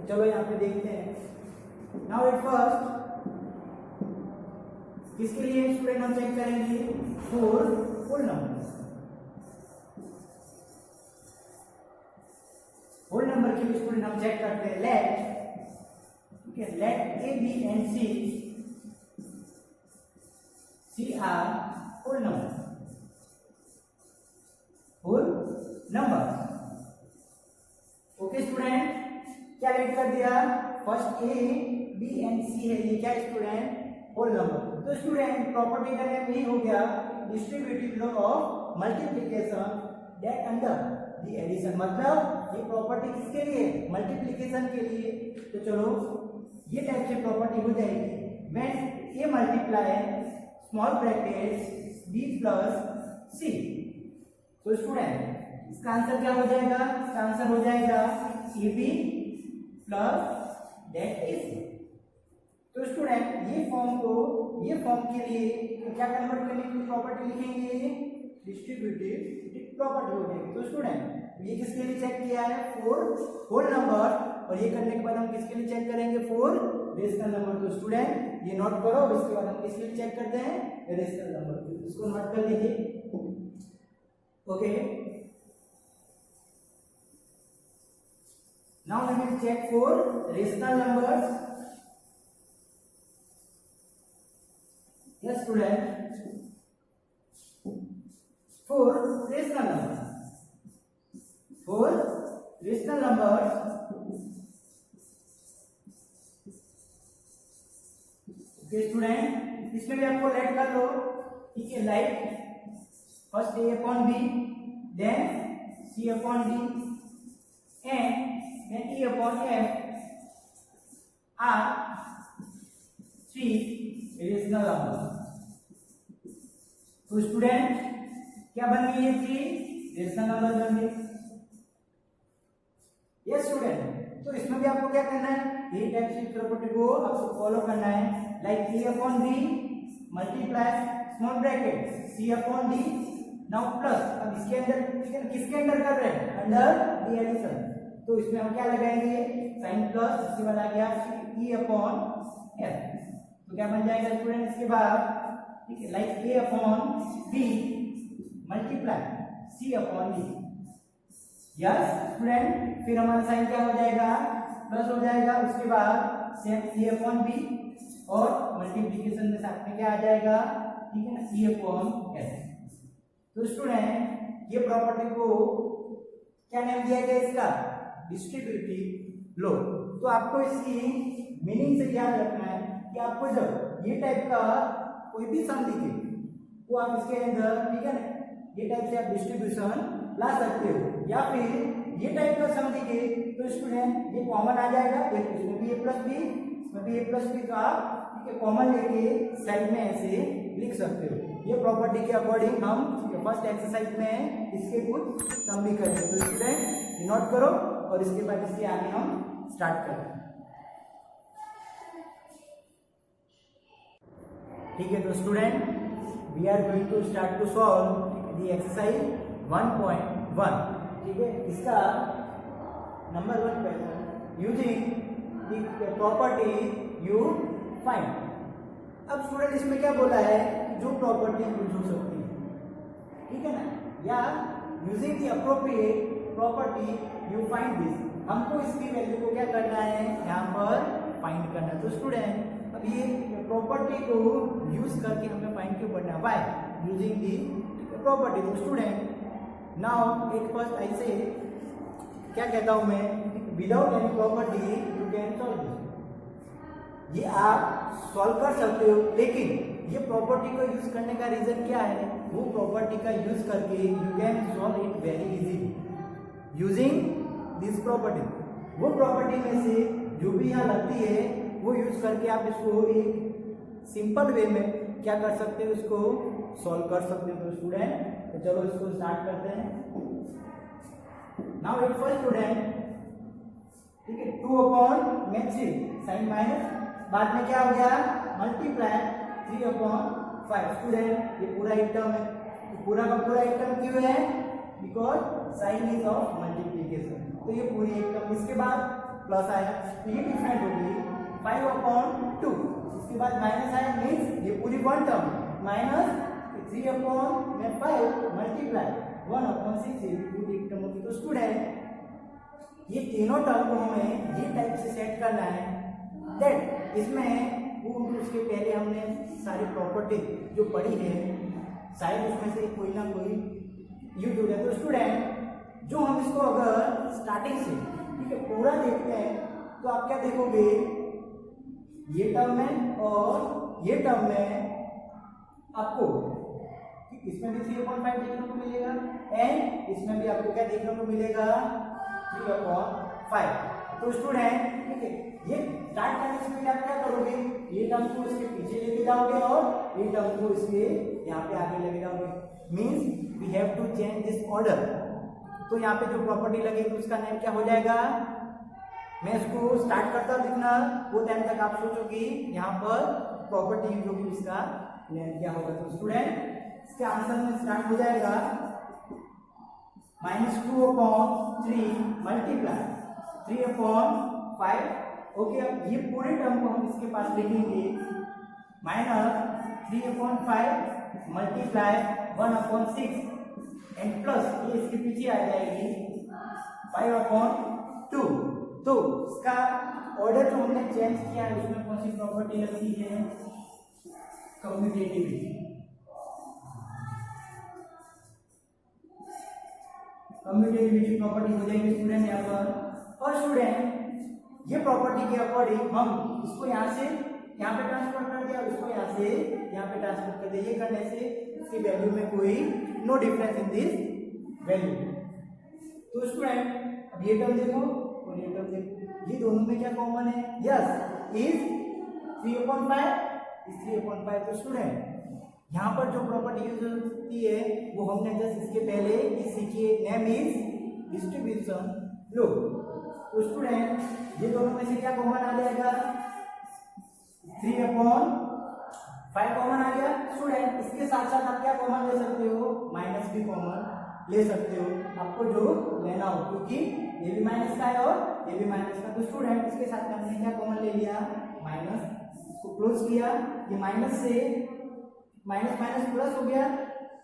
चलो यहाँ पे देखते हैं। नाउ एट फर्स्ट किसके लिए स्टूडेंट हम चेक करेंगे for whole numbers. Whole number के लिए स्टूडेंट हम चेक करते हैं लेट, ठीक है, let a b and c are whole number, whole number. Okay student, क्या लेट कर दिया, first a b and c है, ये क्या स्टूडेंट होल नंबर। तो स्टूडेंट प्रॉपर्टी का नेम यही हो गया distributive law of multiplication that under the addition, मतलब ये प्रॉपर्टी किसके लिए, मल्टीप्लिकेशन के लिए। तो चलो ये टाइप से प्रॉपर्टी हो जाएगी when A multiply small bracket B plus C. तो स्टूडेंट इसका आंसर क्या हो जाएगा, इसका आंसर हो जाएगा ए बी प्लस दैट ए सी। तो स्टूडेंट ये फॉर्म के लिए क्या कन्वर्ट करने की प्रॉपर्टी लिखेंगे, डिस्ट्रीब्यूटिव प्रॉपर्टी हो जाएगी। तो स्टूडेंट ये किसके लिए चेक किया है, 4 होल नंबर, और ये करने के बाद हम किसके लिए चेक करेंगे, 4 रेशनल नंबर। तो स्टूडेंट ये नोट करो, इसके बाद हम किसके लिए चेक करते हैं, रेशनल नंबर। इसको नोट कर लीजिए, okay. Now we will check for rational numbers. Yes, student. For rational numbers, okay, student, इसमें भी आपको लेट कर लो, ठीक है, like first a upon b, then c upon d, and then e upon f are 3 rational number. तो student क्या बन गई है, 3 रेशनल नंबर बन गए। यस स्टूडेंट, तो इसमें भी आपको क्या करना है, यही टाइप की प्रॉपर्टी को आपको फॉलो करना है, like A upon B multiply small bracket C upon D, now plus, अब इसके अंदर किसके अंदर कर रहे हैं, अंडर द एडिशन। तो इसमें हम क्या लगाएंगे, साइन प्लस, इसके बाद आ गया ई अपॉन एफ। तो क्या बन जाएगा स्टूडेंट इसके बाद, ठीक है, like A upon B multiply C upon D. Yes student, फिर हमारा साइन क्या हो जाएगा, प्लस हो जाएगा, उसके बाद सेम ए अपॉन बी और मल्टीप्लिकेशन में साथ में क्या आ जाएगा, ठीक है ना, ई अपॉन एफ। तो स्टूडेंट ये प्रॉपर्टी को क्या नाम दिया गया इसका, डिस्ट्रीब्यूटिव लॉ। तो आपको इसकी मीनिंग से याद रखना है कि आपको जब ये टाइप का कोई भी सम दिखे तो आप इसके अंदर, ठीक है ना, ये टाइप से आप डिस्ट्रीब्यूशन ला सकते हो, या फिर ये टाइप का सम दिखे तो स्टूडेंट ये कॉमन आ जाएगा, इसमें भी ए प्लस बी, इसमें भी ए प्लस बी, तो आप ठीक है कॉमन लेके साइड में ऐसे लिख सकते हो। ये प्रॉपर्टी के अकॉर्डिंग हम फर्स्ट एक्सरसाइज में इसके कुछ सम भी करेंगे। तो स्टूडेंट नोट करो और इसके बाद इसके आगे हम स्टार्ट करें, ठीक है। तो student we are going to start to solve the exercise 1.1, ठीक है। इसका नंबर 1 question, using the property you find. अब स्टूडेंट इसमें क्या बोला है, जो प्रॉपर्टी यूज हो सकती है, ठीक है ना, या using the appropriate property you find this. हमको इसकी वैल्यू को क्या करना है, यहाँ पर फाइंड करना है। तो स्टूडेंट अब ये प्रॉपर्टी को यूज करके हमें फाइंड क्यों करना है, व्हाई यूजिंग दी प्रॉपर्टी। तो स्टूडेंट नाउ एक फर्स्ट ऐसे क्या कहता हूं मैं, without any property you can solve this. ये आप सॉल्व कर सकते हो, लेकिन ये प्रॉपर्टी को यूज करने का रीजन क्या है, वो प्रॉपर्टी का यूज करके you can solve it very easily using this property. वो प्रॉपर्टी में से जो भी यहाँ लगती है वो यूज करके आप इसको एक सिंपल वे में क्या कर सकते हो, उसको सॉल्व कर सकते हो। तो स्टूडेंट तो चलो इसको स्टार्ट करते हैं। नाउ इट फर्स्ट स्टूडेंट, ठीक है, 2 अपॉन में 3 साइन माइनस, बाद में क्या हो गया, मल्टीप्लाई 3 अपॉन 5। स्टूडेंट ये पूरा एक टर्म है, पूरा का पूरा एक टर्म क्यों है, because sign is of multiplication. तो ये पूरी एक टर्म, इसके बाद प्लस आया तो ये डिफरेंट हो गई 5 अपॉन 2, इसके बाद माइनस आया, मीन्स ये पूरी वन टर्म माइनस 3 अपॉन में 5 मल्टीप्लाई 1 अपॉन 6, ये पूरी एक टर्म होगी। तो स्टूडेंट ये तीनों टर्म को हमें ये टाइप से सेट करना है दैट इसमें उसके पहले हमने सारी प्रॉपर्टी जो पढ़ी है शायद उसमें से कोई ना कोई यूज हो जाए। तो स्टूडेंट जो हम इसको अगर स्टार्टिंग से ठीक है पूरा देखते हैं तो आप क्या देखोगे, ये टर्म में और ये टर्म में आपको इसमें भी 3/5 देखने को मिलेगा, एंड इसमें भी आपको क्या देखने को मिलेगा 3/5। तो स्टूडेंट ठीक है, ये स्टार्ट करने से पहले आप क्या करोगे, ये टर्म को इसके पीछे लेके जाओगे और ये टर्म को इसके यहाँ पे आगे लेके जाओगे। Means we have to change this order. तो यहाँ पे जो प्रॉपर्टी लगेगी उसका नेम क्या हो जाएगा, मैं इसको स्टार्ट करता हूँ लिखना, वो टाइम तक आप सोचोगे यहाँ पर प्रॉपर्टी यूज होगी, इसका नेम क्या होगा। तो स्टूडेंट इसके आंसर में स्टार्ट हो जाएगा -2/3 मल्टीप्लाई 3/5। ओके, अब ये पूरे टर्म को हम इसके पास लिखेंगे -3/5 मल्टीप्लाई 1/6 एंड प्लस ये इसके पीछे आ जाएगी 5/2। तो इसका ऑर्डर जो हमने चेंज किया है उसमें कौन सी प्रॉपर्टी लगती है, कम्यूटेटिविटी। कम्यूटेटिविटी प्रॉपर्टी हो जाएगी स्टूडेंट यहाँ पर। और स्टूडेंट ये प्रॉपर्टी के अकॉर्डिंग हम इसको यहाँ से यहाँ पे ट्रांसफर कर दिया, उसको यहाँ से यहाँ पे ट्रांसफर कर दिया। ये करने से इसकी वैल्यू में कोई no difference in this value. तो स्टूडेंट अब ये टर्म देखो और ये टर्म देखो, ये दोनों में क्या कॉमन है, यस इज 3/5 इज 3/5। तो स्टूडेंट यहाँ पर जो प्रॉपर्टी यूज होती है वो हमने जस्ट इसके पहले सीखी, नेम इज डिस्ट्रीब्यूशन लो। तो स्टूडेंट ये दोनों में से क्या कॉमन आ जाएगा, 3/5 कॉमन आ गया। स्टूडेंट इसके साथ साथ आप क्या कॉमन ले सकते हो, माइनस भी कॉमन ले सकते हो, आपको जो लेना हो, क्योंकि ये भी माइनस का है और ये भी माइनस का। तो स्टूडेंट इसके साथ में हमने क्या कॉमन ले लिया, माइनस, इसको क्लोज किया, ये माइनस से माइनस माइनस प्लस हो गया।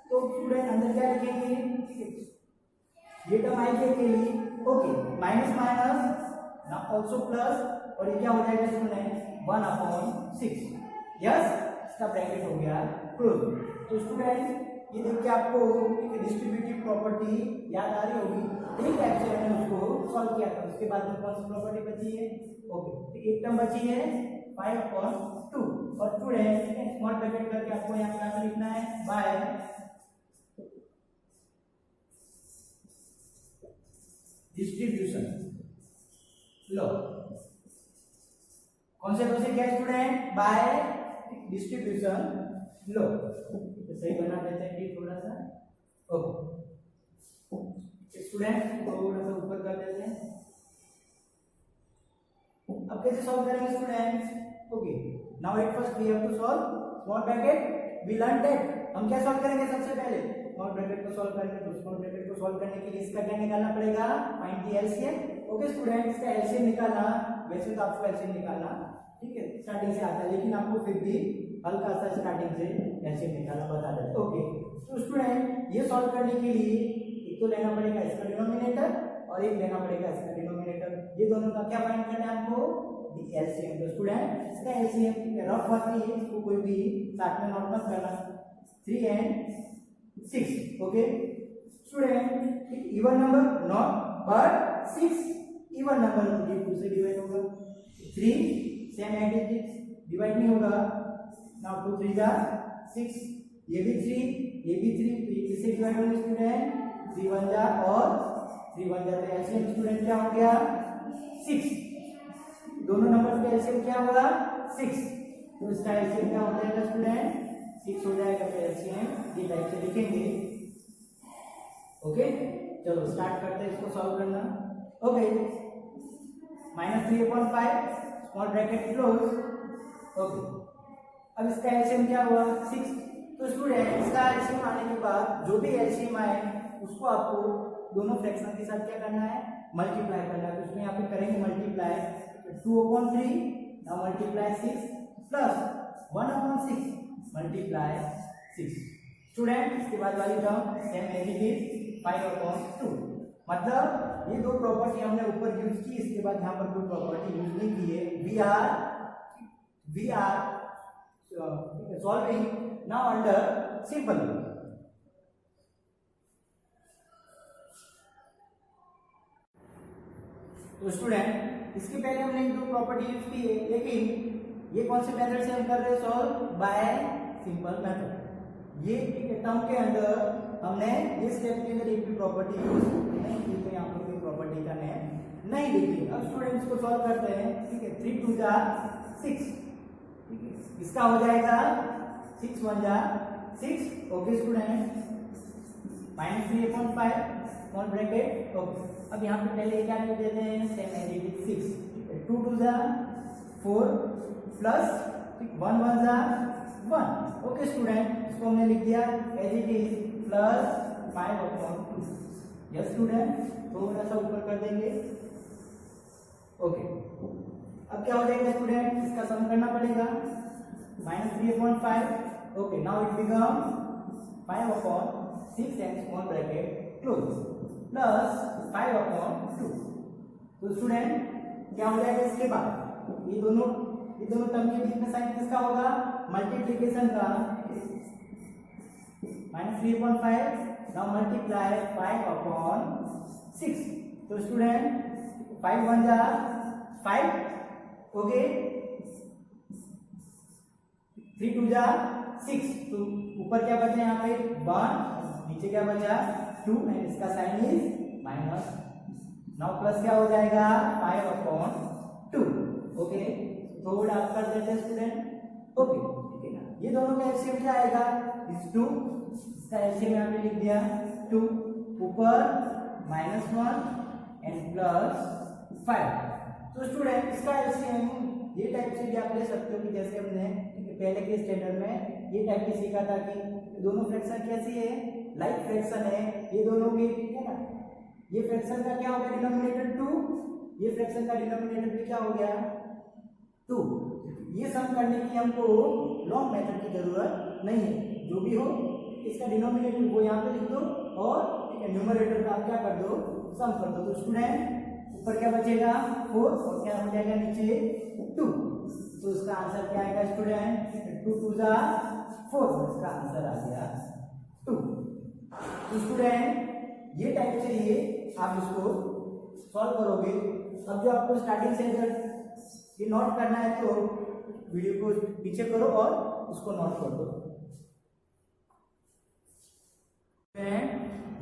तो स्टूडेंट अंदर क्या लिखेंगे, ये टर्म आई के लिए ओके, माइनस माइनस ना ऑल्सो प्लस, और ये क्या हो जाएगा स्टूडेंट 1/6। यस, इसका ब्रैकेट हो गया क्लोज। तो स्टूडेंट ये देख के आपको एक डिस्ट्रीब्यूटिव प्रॉपर्टी याद आ रही होगी, एक टाइप से हमने उसको सॉल्व किया था। उसके बाद में कौन सी प्रॉपर्टी बची है, ओके तो एक टर्म बची है 5/2। और स्टूडेंट स्मॉल ब्रैकेट करके आपको यहाँ पे लिखना है बाय डिस्ट्रीब्यूशन लो। कौन से क्या स्टूडेंट, बाय डिस्ट्रीब्यूशन लो। तो सही बना देते हैं कि थोड़ा सा ओके स्टूडेंट, थोड़ा सा ऊपर कर देते हैं। अब कैसे सॉल्व करेंगे student, okay now at first we have to solve small bracket. We learn that हम क्या सॉल्व करेंगे, सबसे पहले स्मॉल ब्रैकेट को सॉल्व करेंगे। तो स्मॉल ब्रैकेट को सॉल्व करने के लिए इसका क्या निकालना पड़ेगा, find the LCM. Okay student, इसका एलसीएम निकालना, वैसे तो आपको एलसीएम निकालना ठीक है स्टार्टिंग से आता है, लेकिन आपको फिर भी हल्का सा स्टार्टिंग से एलसीएम निकालना बता देते हैं। ओके तो स्टूडेंट ये सॉल्व करने के लिए एक तो लेना पड़ेगा इसका डिनोमिनेटर और एक लेना पड़ेगा इसका डिनोमिनेटर। ये दोनों का क्या फाइंड करना है आपको, एलसीएम। तो स्टूडेंट इसका एलसीएम रफ बात है, इसको कोई भी साथ में नोट मत करना, 3 and 6। Okay student, even number not but 6 even number, ये 2 से डिवाइड होगा, 3 सेम एडिट डिवाइड नहीं होगा। नाउ 2 3 जा 6, ये भी 3 ये भी 3, तो ये किससे डिवाइड होंगे स्टूडेंट, 3 1 जा और 3 1 जा। तो एलसीएम स्टूडेंट क्या हो गया 6, दोनों नंबर का एलसीएम क्या होगा 6। तो इसका एलसीएम क्या हो जाएगा स्टूडेंट 6 हो जाएगा। तो एलसीएम ये टाइप से लिखेंगे। ओके चलो स्टार्ट करते हैं इसको सॉल्व करना। Okay -3/5 small bracket close. Okay अब इसका एलसीएम क्या हुआ 6। तो स्टूडेंट इसका एलसीएम आने के बाद जो भी एलसीएम आए उसको आपको दोनों फ्रैक्शन के साथ क्या करना है, मल्टीप्लाई करना है। तो उसमें यहाँ पे करेंगे multiply 2/3 now multiply 6 plus 1/6 multiply 6। Student इसके बाद वाली term same as it is 5/2। मतलब ये दो प्रॉपर्टी हमने ऊपर यूज की, इसके बाद यहाँ पर कोई प्रॉपर्टी यूज नहीं की है। We are solving now under simple. तो स्टूडेंट इसके पहले हमने एक दो प्रॉपर्टी यूज की है, लेकिन ये कौन से मेथड से हम कर रहे हैं, सॉल्व बाय सिंपल मेथड। ये टर्म के अंदर हमने इस स्टेप के अंदर एक भी प्रॉपर्टी यूज नहीं की, तो यहाँ पर कोई प्रॉपर्टी का नेम नहीं लिखी। अब स्टूडेंट्स को सॉल्व करते हैं, ठीक है। 3 2 जा 6, ठीक है, इसका हो जाएगा 6 1 जा 6, okay student, -3/5 small bracket, okay. अब यहाँ पे पहले क्या लिख देते हैं, सेम एज इट इज 6, ठीक है। 2 2 जा 4 प्लस 1 1 जा 1, ओके स्टूडेंट, इसको हमने लिख दिया as it is plus 5/2, yes student, थोड़ा सा ऊपर कर देंगे, ओके। अब क्या हो जाएगा स्टूडेंट, इसका सम करना पड़ेगा, -3/5, okay. Now it become 5/6 and small bracket close plus 5/2। तो स्टूडेंट क्या हो जाएगा इसके बाद, ये दोनों टर्म के बीच में साइन किसका होगा, मल्टीप्लिकेशन का, -3/5, नाउ मल्टीप्लाई 5/6। तो स्टूडेंट 5 1 जा 5, ओके, 3 2 जा 6, तो ऊपर क्या बचा यहाँ पे 1, नीचे क्या बचा 2 एंड इसका sign is minus. Now plus क्या हो जाएगा 5/2, ओके। थोड़ा आप कर देते हैं स्टूडेंट, ओके, ठीक है ना। ये दोनों का एलसीएम क्या आएगा, इस 2, इसका एलसीएम यहाँ पे लिख दिया 2, ऊपर -1 एंड प्लस 5। तो स्टूडेंट इसका एलसीएम ये टाइप से भी आप ले सकते हो कि जैसे हमने पहले के स्टैंडर्ड में ये टाइप की सीखा था कि दोनों फ्रैक्शन कैसी है, लाइक फ्रैक्शन है, ये दोनों की, ठीक है ना। ये फ्रैक्शन का क्या हो गया डिनोमिनेटर 2, ये फ्रैक्शन का डिनोमिनेटर भी क्या हो गया 2। ये सम करने की हमको लॉन्ग मेथड की जरूरत नहीं है, जो भी हो इसका डिनोमिनेटर वो यहाँ पे लिख दो और न्यूमरेटर का आप क्या कर दो, सम कर दो। तो स्टूडेंट ऊपर क्या बचेगा 4 और क्या हो जाएगा नीचे 2, तो इसका आंसर क्या आएगा स्टूडेंट, 2 2 जा 4, इसका आंसर आ गया 2। तो स्टूडेंट ये टाइप से ये आप इसको सॉल्व करोगे। अब जो आपको स्टार्टिंग से अगर ये नोट करना है तो वीडियो को पीछे करो और उसको नोट कर दो।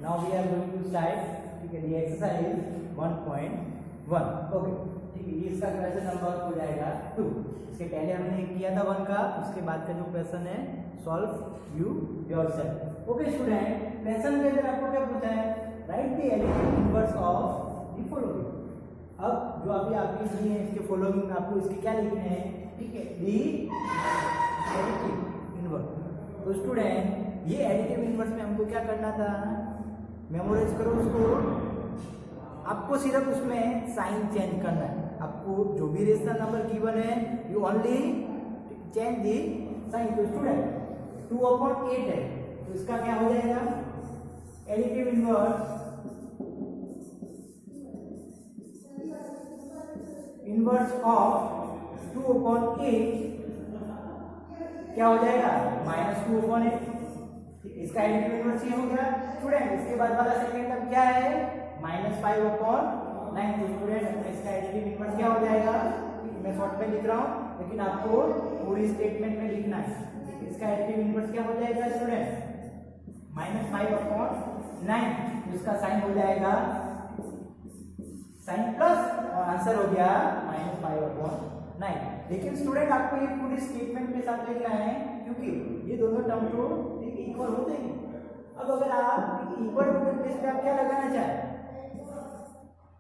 Now we are going to start, ठीक है, ये एक्सरसाइज 1.1, ओके, ठीक है। इसका क्वेश्चन नंबर हो जाएगा 2। इसके पहले हमने किया था 1 का, उसके बाद का जो क्वेश्चन है solve you yourself, okay student. Question के अंदर आपको क्या पूछा है, right the additive inverse of the following. अब जो अभी आपके दी है इसके फॉलोइंग आपको इसके क्या लिखने हैं, ठीक है, दी एडिटिव इनवर्स। तो स्टूडेंट ये एडिटिव इनवर्स में हमको क्या करना था, मेमोराइज करो उसको, आपको सिर्फ उसमें साइन चेंज करना है। आपको जो भी रेशनल नंबर गिवन है you only change the sign. तो स्टूडेंट 2/8 है, तो इसका क्या हो जाएगा एडिटिव इनवर्स ऑफ 2/8 क्या हो जाएगा -2/8। इसका एडिटिव इनवर्स ये हो गया स्टूडेंट। इसके बाद वाला सेकंड टर्म क्या है -5/9। तो स्टूडेंट इसका एडिटिव इनवर्स क्या हो जाएगा, मैं शॉर्ट में लिख रहा हूँ लेकिन आपको पूरी स्टेटमेंट में लिखना है। इसका एडिटिव इनवर्स क्या हो जाएगा स्टूडेंट -5/9, इसका साइन हो जाएगा साइन प्लस और आंसर हो गया -5/9। लेकिन स्टूडेंट आपको ये पूरी स्टेटमेंट के साथ लिखना है क्योंकि ये दोनों टर्म तो इक्वल होते हैं। अब अगर आप इक्वल टू के प्लेस पे आप क्या लगाना चाहें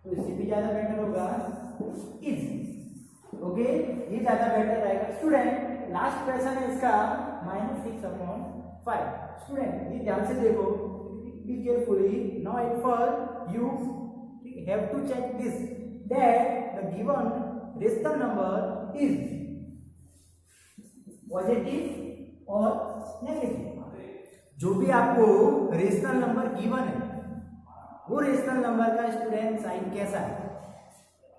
तो इससे भी ज्यादा बेटर होगा इज, ओके, ये ज्यादा बेटर रहेगा। स्टूडेंट लास्ट क्वेश्चन है इसका -6/5। स्टूडेंट ये ध्यान से देखो, be carefully. Now at first you have to check this that the given rational number is positive or negative। जो भी आपको रेशनल नंबर गिवन है वो रेशनल नंबर का स्टूडेंट साइन कैसा है,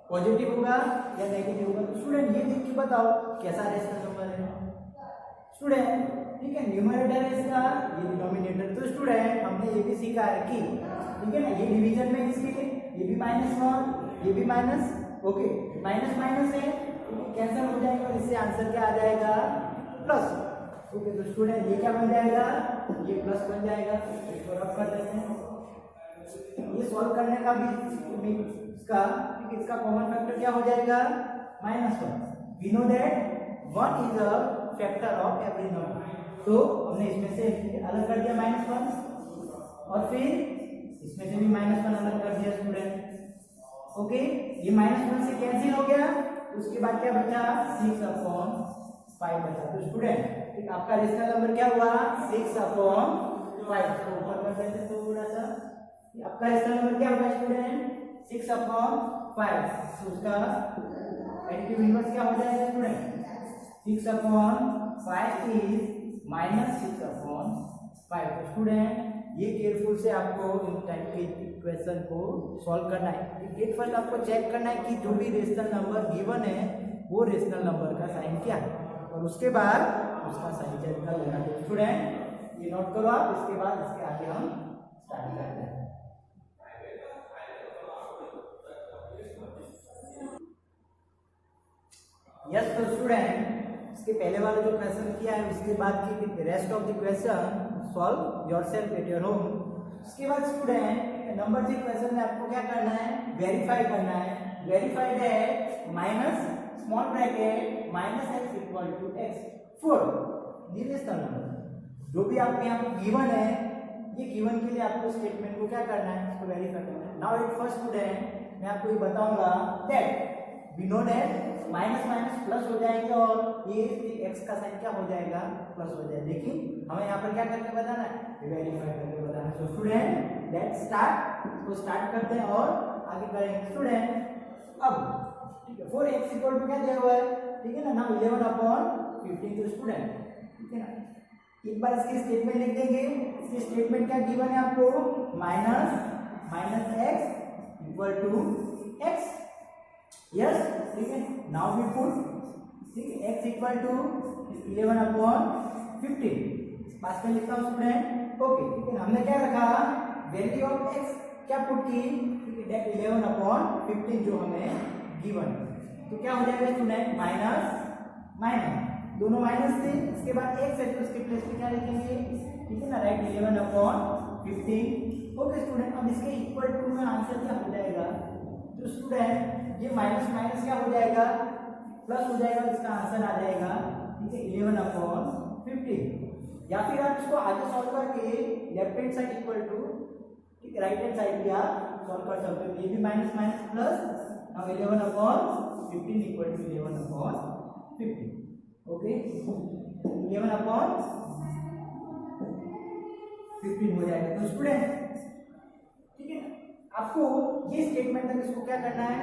पॉजिटिव होगा या नेगेटिव होगा। तो स्टूडेंट ये देख के बताओ कैसा रेशनल नंबर है स्टूडेंट, ठीक है। न्यूमरेटर है इसका, ये डिनोमिनेटर। तो स्टूडेंट हमने ये भी सीखा है कि ठीक है ना, ये डिवीजन में इसके ये भी -1 ये भी माइनस, ओके, माइनस माइनस है कैंसिल हो जाएगा और इससे आंसर क्या आ जाएगा प्लस। ओके तो स्टूडेंट ये क्या बन जाएगा, ये प्लस बन जाएगा, इसको रब कर देते हैं। ये सॉल्व करने का भी इसका कॉमन फैक्टर क्या हो जाएगा, -1। We know that 1 is a factor of every number, तो हमने इसमें से अलग कर दिया -1 और फिर इसमें से भी -1 अलग कर दिया स्टूडेंट। ओके ये -1 से कैंसिल हो गया, उसके बाद क्या बचा, 6/5 बचा। तो स्टूडेंट आपका रेशनल नंबर क्या हुआ, 6/5। तो ऊपर कर देते हैं थोड़ा सा, आपका रेशनल नंबर क्या होगा स्टूडेंट, 6/5। तो उसका एडिटिव इनवर्स क्या हो जाएगा स्टूडेंट, 6/5 इज -6/5। तो स्टूडेंट ये केयरफुल से आपको इन टाइप के इक्वेशन को सॉल्व करना है। एक फर्स्ट आपको चेक करना है कि जो भी रेशनल नंबर गिवन है वो रेशनल नंबर का साइन क्या है, और उसके बाद उसका साइन चेंज कर लेना। तो स्टूडेंट ये नोट करो आप, इसके बाद इसके आगे हम स्टार्ट करते हैं। यस तो स्टूडेंट इसके पहले वाला जो क्वेश्चन किया है उसके बाद की rest of the question solve yourself at your home. उसके बाद स्टूडेंट नंबर 3 क्वेश्चन में आपको क्या करना है, वेरीफाई करना है। Verify that minus small bracket -x equal to x 4 rational number जो भी आपके यहाँ पे गिवन है, ये गिवन के लिए आपको स्टेटमेंट को क्या करना है, इसको वेरीफाई करना है। नाउ एट फर्स्ट स्टूडेंट मैं आपको ये बताऊंगा that we know that minus plus हो जाएंगे और ये x का साइन क्या हो जाएगा, प्लस हो जाएगा। लेकिन हमें यहाँ पर क्या करके बताना है, वेरीफाई करके बताना है। सो स्टूडेंट लेट्स स्टार्ट, इसको स्टार्ट करते हैं और आगे करेंगे। स्टूडेंट अब ठीक है 4x इक्वल टू क्या दिया हुआ है, ठीक है ना, नाउ 11/15। तो स्टूडेंट ठीक है ना, एक बार इसकी स्टेटमेंट लिख देंगे। इसकी स्टेटमेंट क्या गिवन है आपको, minus x equal to x। Yes ठीक है, नाउ वी पुट ठीक है x इक्वल टू 11/15 पास में लिखता हूँ स्टूडेंट। ओके ठीक है, हमने क्या रखा, वैल्यू ऑफ x क्या पुट की, ठीक है 11/15 जो हमें गिवन। तो क्या हो जाएगा स्टूडेंट, माइनस दोनों माइनस थे, इसके बाद x है तो उसके प्लेस पे क्या लिखेंगे, ठीक है ना, राइट 11/15। ओके स्टूडेंट अब इसके इक्वल टू में आंसर क्या हो जाएगा, तो स्टूडेंट ये माइनस क्या हो जाएगा, प्लस हो जाएगा, इसका आंसर आ जाएगा ठीक है 11/15। या फिर आप इसको आगे सॉल्व करके left hand side equal to ठीक है राइट हैंड साइड भी आप सॉल्व कर सकते हो। ये भी minus plus, now 11/15 equal to 11/15। Okay 11/15 हो जाएगा। तो स्टूडेंट ठीक है आपको ये स्टेटमेंट तक इसको क्या करना है,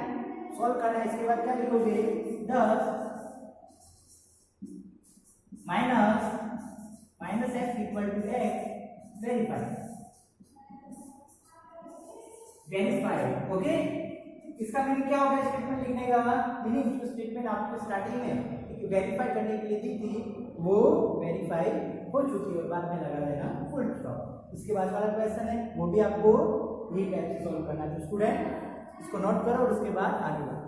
सॉल्व करना है। इसके बाद क्या लिखोगे, 10 minus x equal to x verify. Okay इसका मीनिंग क्या होगा स्टेटमेंट लिखने का, मीनिंग जो स्टेटमेंट आपको स्टार्टिंग में वेरीफाई करने के लिए दी थी वो वेरीफाई हो चुकी है, बाद में लगा देना फुल स्टॉप। इसके बाद वाला क्वेश्चन है वो भी आपको यही टाइप से सॉल्व करना है। तो स्टूडेंट इसको नोट करो और उसके बाद आगे बढ़ो।